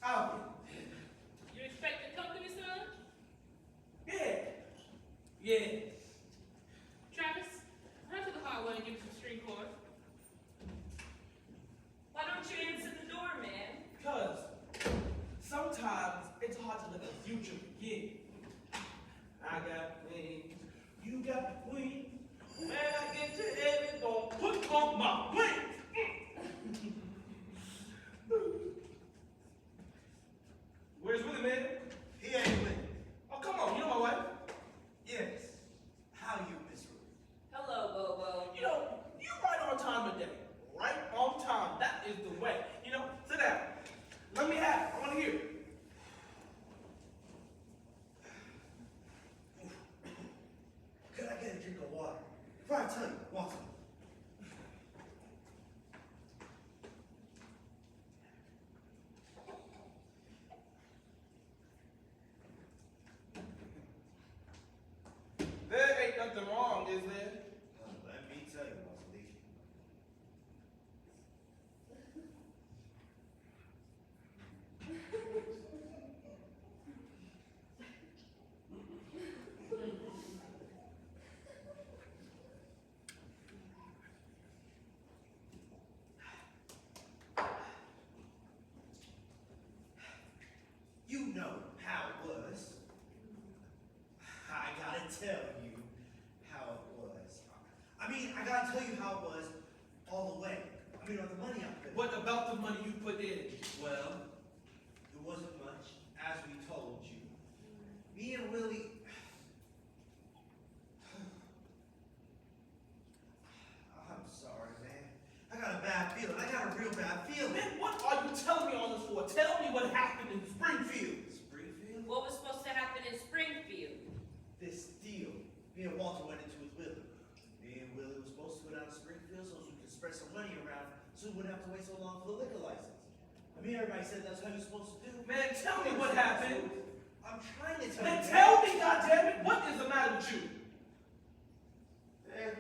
I'll get You expect to come to me, son? it. Yeah. Travis, run to the hardware and give me some string cord. Why don't you answer the door, man? Because sometimes it's hard to let the future begin. I got wings, you got wings. When I get to heaven, gonna put on my wings. Where's Willie, man? He ain't with. Oh, come on, you know my wife. Yes. How you, Miss Ruth? Hello, Bobo. You know, you right on time today. Right on time. That is the way. You know, sit down. Let me have it. I want to hear it. Could I get a drink of water? Before I tell you, want some? There ain't nothing wrong, is there? Let me tell you, Rosalie. gotta tell you how it was all the way. I mean, with the money I put in. What about the money you put in? Well, it wasn't much, as we told you. Me and Willie. I'm sorry, man. I got a bad feeling. I got a real bad feeling. Man, what are you telling me all this for? Tell me what happened in Springfield. Springfield? What was supposed to happen in Springfield? This deal. Me and Walter went into with Willie. Me and Willie were supposed to go down to Springfield so we could spread some money around so we wouldn't have to wait so long for the liquor license. I mean, everybody said that's how you're supposed to do. Man, tell me what happened. I'm trying to tell Man, you. tell me, goddammit, what is the matter with you? Man,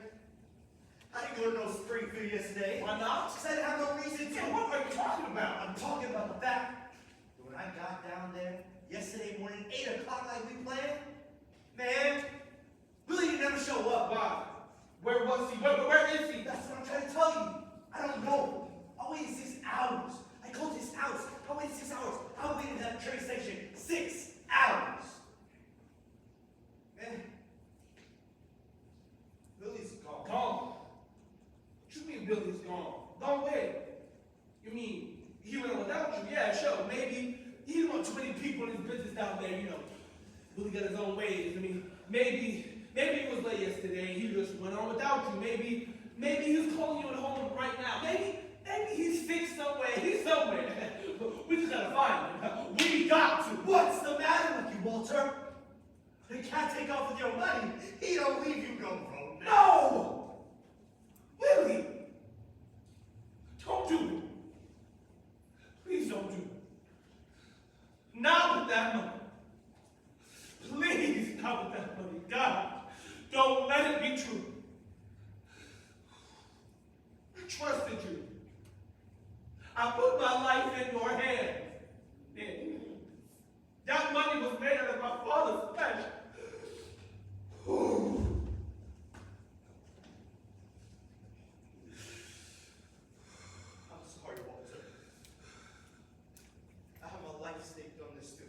I didn't go to no Springfield yesterday. Why not? Because I didn't have no reason to. Man, what are you talking about? I'm talking about the fact that when I got down there yesterday morning, 8 o'clock like we planned, man, Willie didn't ever show up. Why? Where was he? Where is he? That's what I'm trying to tell you. I don't know. I waited 6 hours. I called his house. I waited 6 hours. I waited at that train station 6 hours. Man, Willie's gone. Gone. What you mean Billy's gone? Gone where? You mean he went on without you? Yeah, sure. Maybe he didn't want too many people in his business down there, you know. Billy got his own ways. I mean, maybe he was late yesterday and he just went on without you. Maybe he's calling you at home right now. Maybe he's fixed somewhere. He's somewhere. We just gotta find him. We got to. What's the matter with you, Walter? He can't take off with your money. He don't leave you no road. No! Willie! Don't do it. Please don't do it. Not with that money. Please, not with that money. God, don't let it be true. I trusted you. I put my life in your hands. And that money was made out of my father's flesh. I'm sorry, Walter. I have my life staked on this too.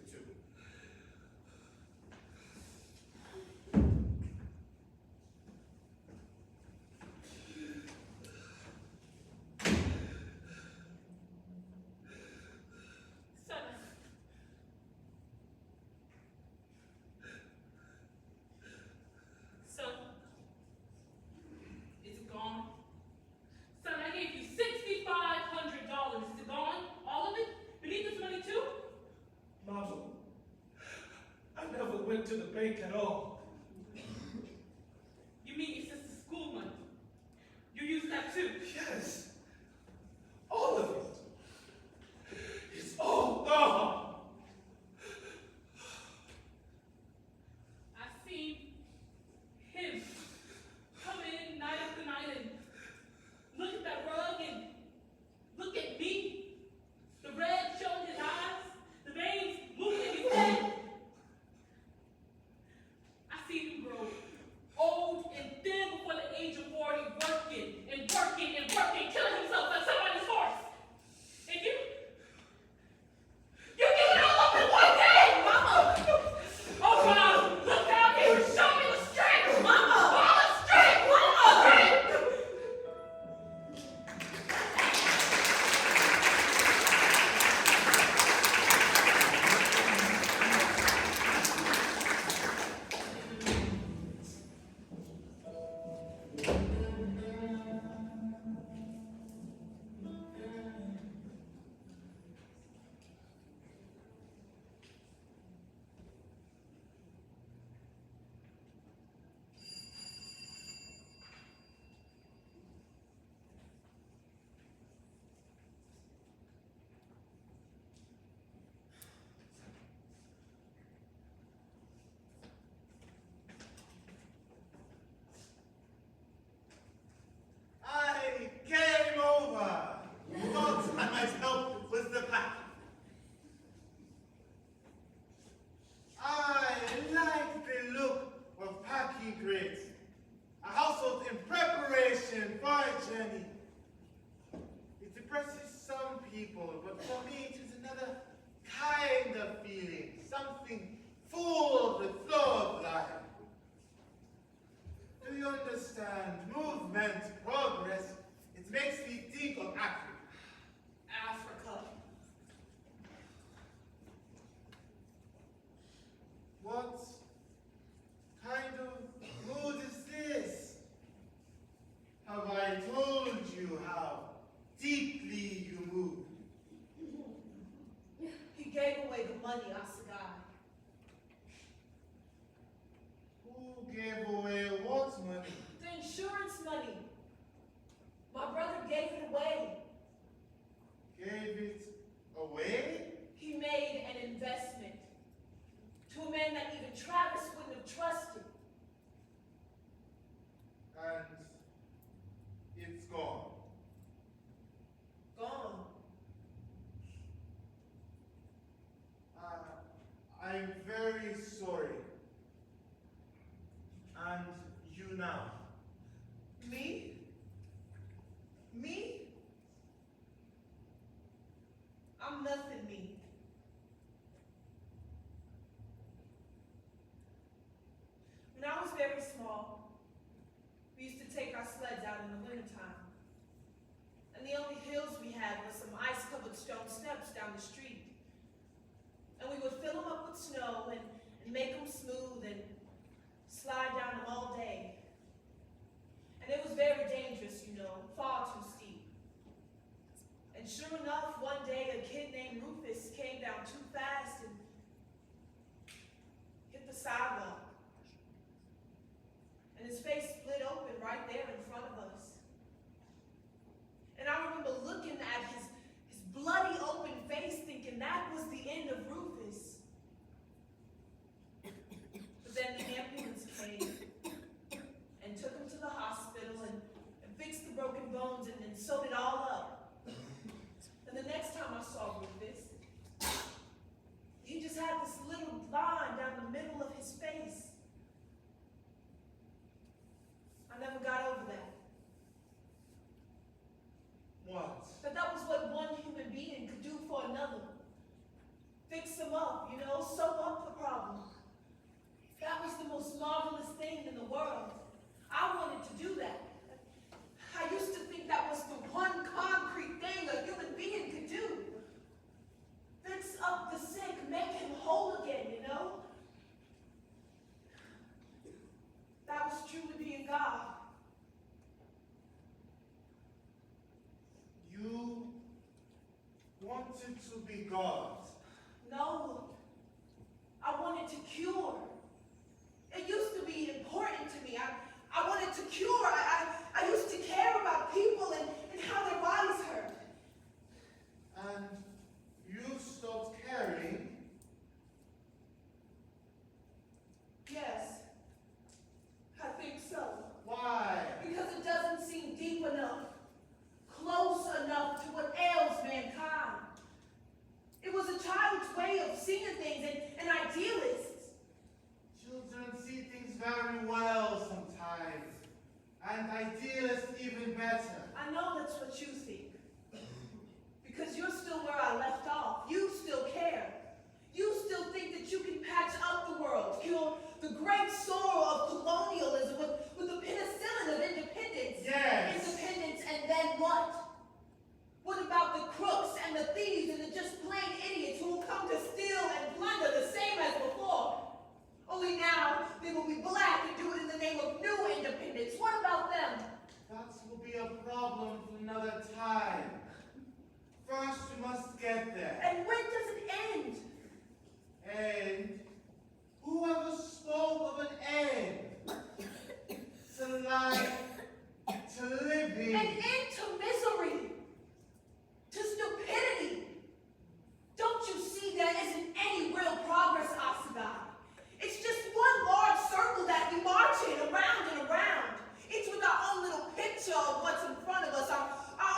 Son. Son. Is it gone? Son, I gave you $6,500. Is it gone? All of it? Beneath this money too? Mama, I never went to the bank at all. You mean your sister's school money? You used that too? Yes, all of it. It's all gone. I seen him come in night after night and look at that rug and look at me. The red showing his eyes, the veins moving in his head. I seen him grow old and thin before the age of 40, working and working and working, killing himself like somebody's horse. And you did it all up in one day, Mama! Oh, Mom, look down here and show me the strength! Mama! All the strength! Mama! I came over. Thought I might help with the pack. I like the look of packing crates. A household in preparation for a journey. It depresses some people, but for me it is another kind of feeling. Something full of the flow of life. Do you understand? Movement speak of Africa? Africa. What kind of mood is this? Have I told you how deeply you move? He gave away the money, Asagai. Who gave away what money? The insurance money. My brother gave it away. Gave it away? He made an investment to a man that even Travis wouldn't have trusted. And it's gone. Gone. I'm very sorry. And you now? Me? Me? I'm nothing, me. When I was very small, we used to take our sleds out in the wintertime. And the only hills we had were some ice-covered stone steps down the street. And we would fill them up with snow and make them smooth and slide down them all day. And it was very dangerous, you know, far too steep. And sure enough, one day a kid named Rufus came down too fast and hit the sidewalk. And his face split open right there in front of us. And I remember looking at his bloody open face thinking that was the end of Rufus. But then the ambulance came and took him to the hospital and fixed the broken bones and sewed it all up. And the next time I saw Rufus, he just had this little line down the middle of his face. I never got over that. What? But that was what one human being could do for another. Fix them up, you know, sew up the problem. That was the most marvelous thing in the world. I wanted to do that. I used to think that was the one concrete thing a human being could do. Fix up the sick, make him whole again, you know? That was truly being God. You wanted to be God. No, I wanted to cure. It used to be important to me. I wanted to cure. I used to care about people and how their bodies hurt. And you stopped caring. Yes, I think so. Why? Because it doesn't seem deep enough, close enough to what ails mankind. It was a child's way of seeing things, and idealists. Children see things very well sometimes, and idealists even better. I know that's what you think. Because you're still where I left off. You still care. You still think that you can patch up the world, cure the great sorrow of colonialism with the penicillin of independence. Yes. Independence, and then what? What about the crooks and the thieves and the just plain idiots who will come to steal and plunder the same as before? Only now they will be black and do it in the name of new independence. What about them? That will be a problem for another time. First, we must get there. And when does it end? And whoever spoke of an end to life, to living. An end to misery, to stupidity. Don't you see there isn't any real progress, Asagai? It's just one large circle that we march in around and around. Each with our own little picture of what's in front of us, our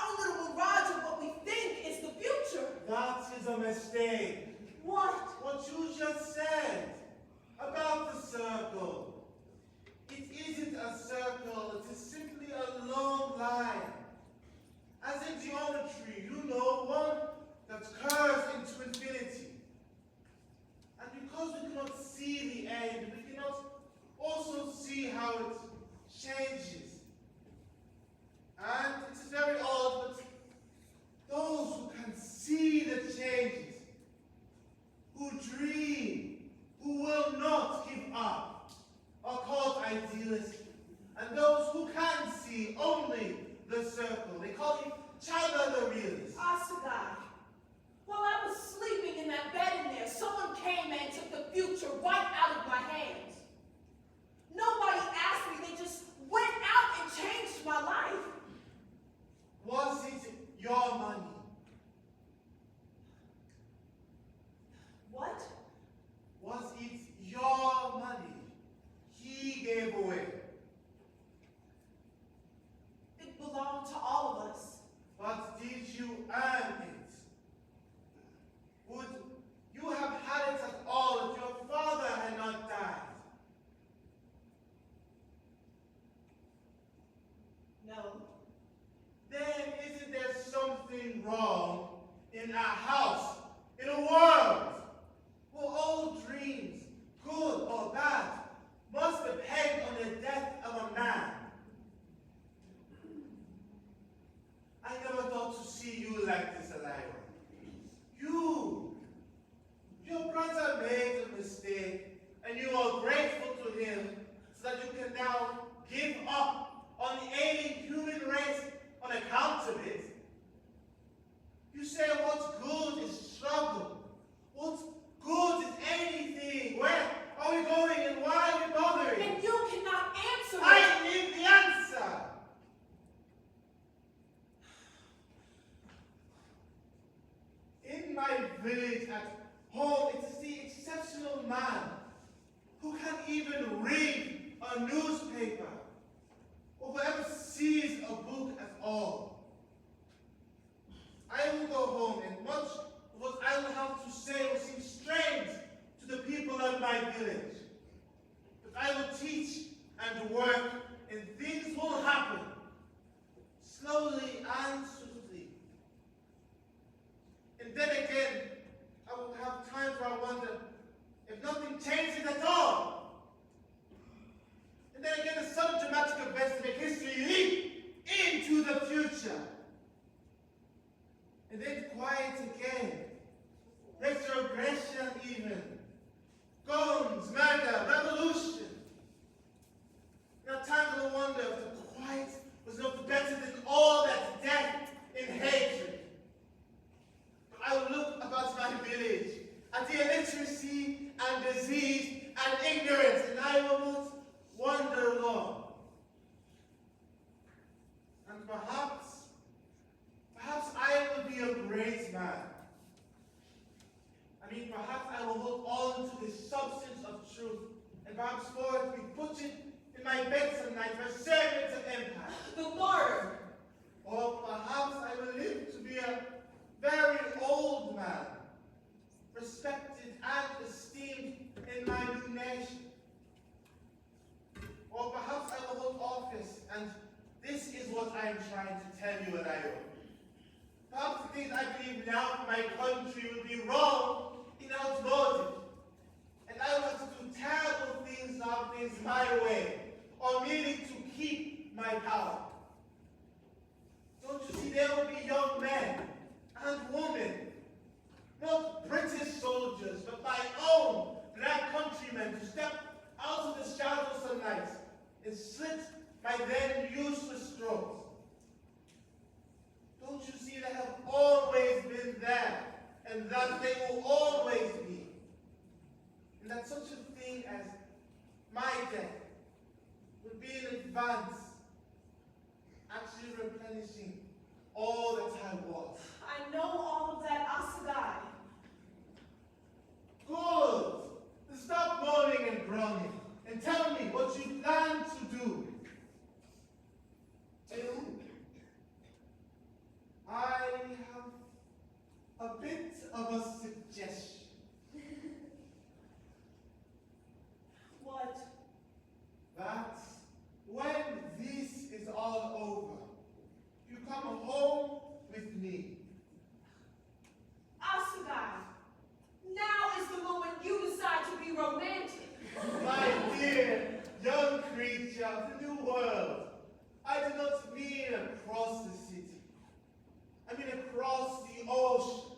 own little mirage of what we think is the future. That is a mistake. What? What you just said about the circle. It isn't a circle, it is simply a long line. As in geometry, you know, one that curves into infinity. And because we cannot see the end, we cannot also see how it changes. And it is very odd, but in a house, in a world, where all dreams, good or bad, must depend on the death of a man. I never thought to see you like this, Eliza. Your brother made a mistake, and you are grateful to him so that you can now give up on the alien human race on account of it. You say what's good is struggle. What's good is anything. Where are we going and why are we bothering? And you cannot answer it. I need the answer. In my village at home, it is the exceptional man who can't even read a newspaper or who ever sees a book at all. I will go home and much of what I will have to say will seem strange to the people of my village. But I will teach and work and things will happen slowly and swiftly. And then again, I will have times where I wonder if nothing changes at all. And then again, a sudden dramatic events to make history leap into the future. And then quiet again. Retrogression even. Guns, murder, revolution. Now times I wonder if the quiet was not better than all that death and hatred. But I will look about my village at the illiteracy and disease and ignorance, and I will not wander long. And perhaps I will be a great man. I mean, perhaps I will hold on to the substance of truth, and perhaps for it be put it in my bed some night for servants of empire. The martyr. Or perhaps I will live to be a very old man, respected and esteemed in my new nation. Or perhaps I will hold office, and this is what I am trying to tell you, Elayo. Perhaps the things I believe now for my country will be wrong in outvoted. And I will have to do terrible things to have things my way, or merely to keep my power. Don't you see, there will be young men and women, not British soldiers, but my own black countrymen, to step out of the shadows of night and slit my then useless throats. Don't you see they have always been there, and that they will always be? And that such a thing as my death would be in advance, actually replenishing all that I was. I know all of that, Asagai. Good! Stop moaning and groaning, and tell me what you plan to do. I have a bit of a suggestion. What? That when this is all over, you come home with me. Asagai, now is the moment you decide to be romantic. My dear young creature of the new world, I do not mean across the city. I mean across the ocean.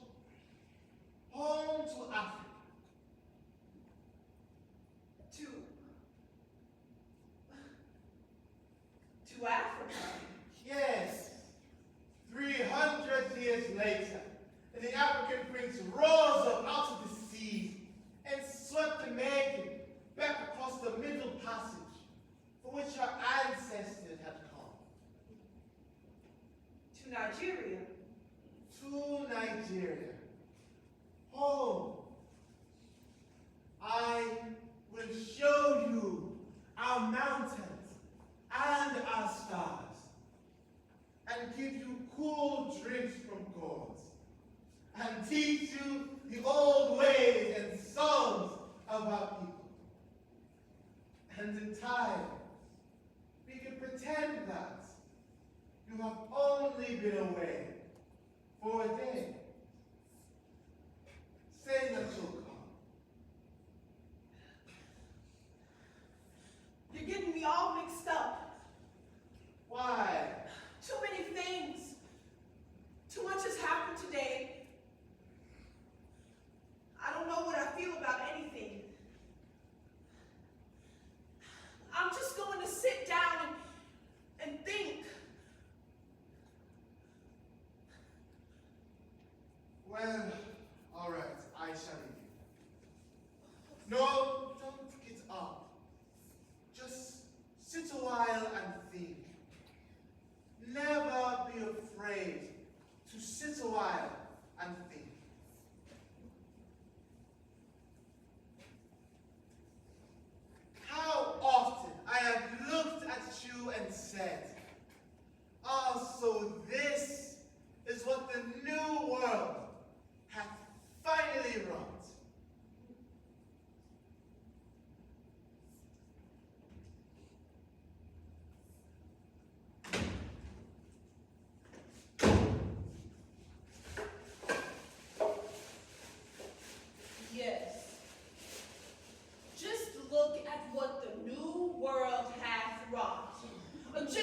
Home to Africa. To Africa? Yes. 300 years later, the African prince rose up out of the seas and swept the maiden back across the Middle Passage for which her ancestors had come. To Nigeria? To Nigeria. Home. I will show you our mountains and our stars, and give you cool drinks from gourds, and teach you the old ways and songs of our people. And in time, we can pretend that you have only been away for a day, Well, all right, I shall leave you. No, don't get up. Just sit a while and think. Never be afraid to sit a while and think.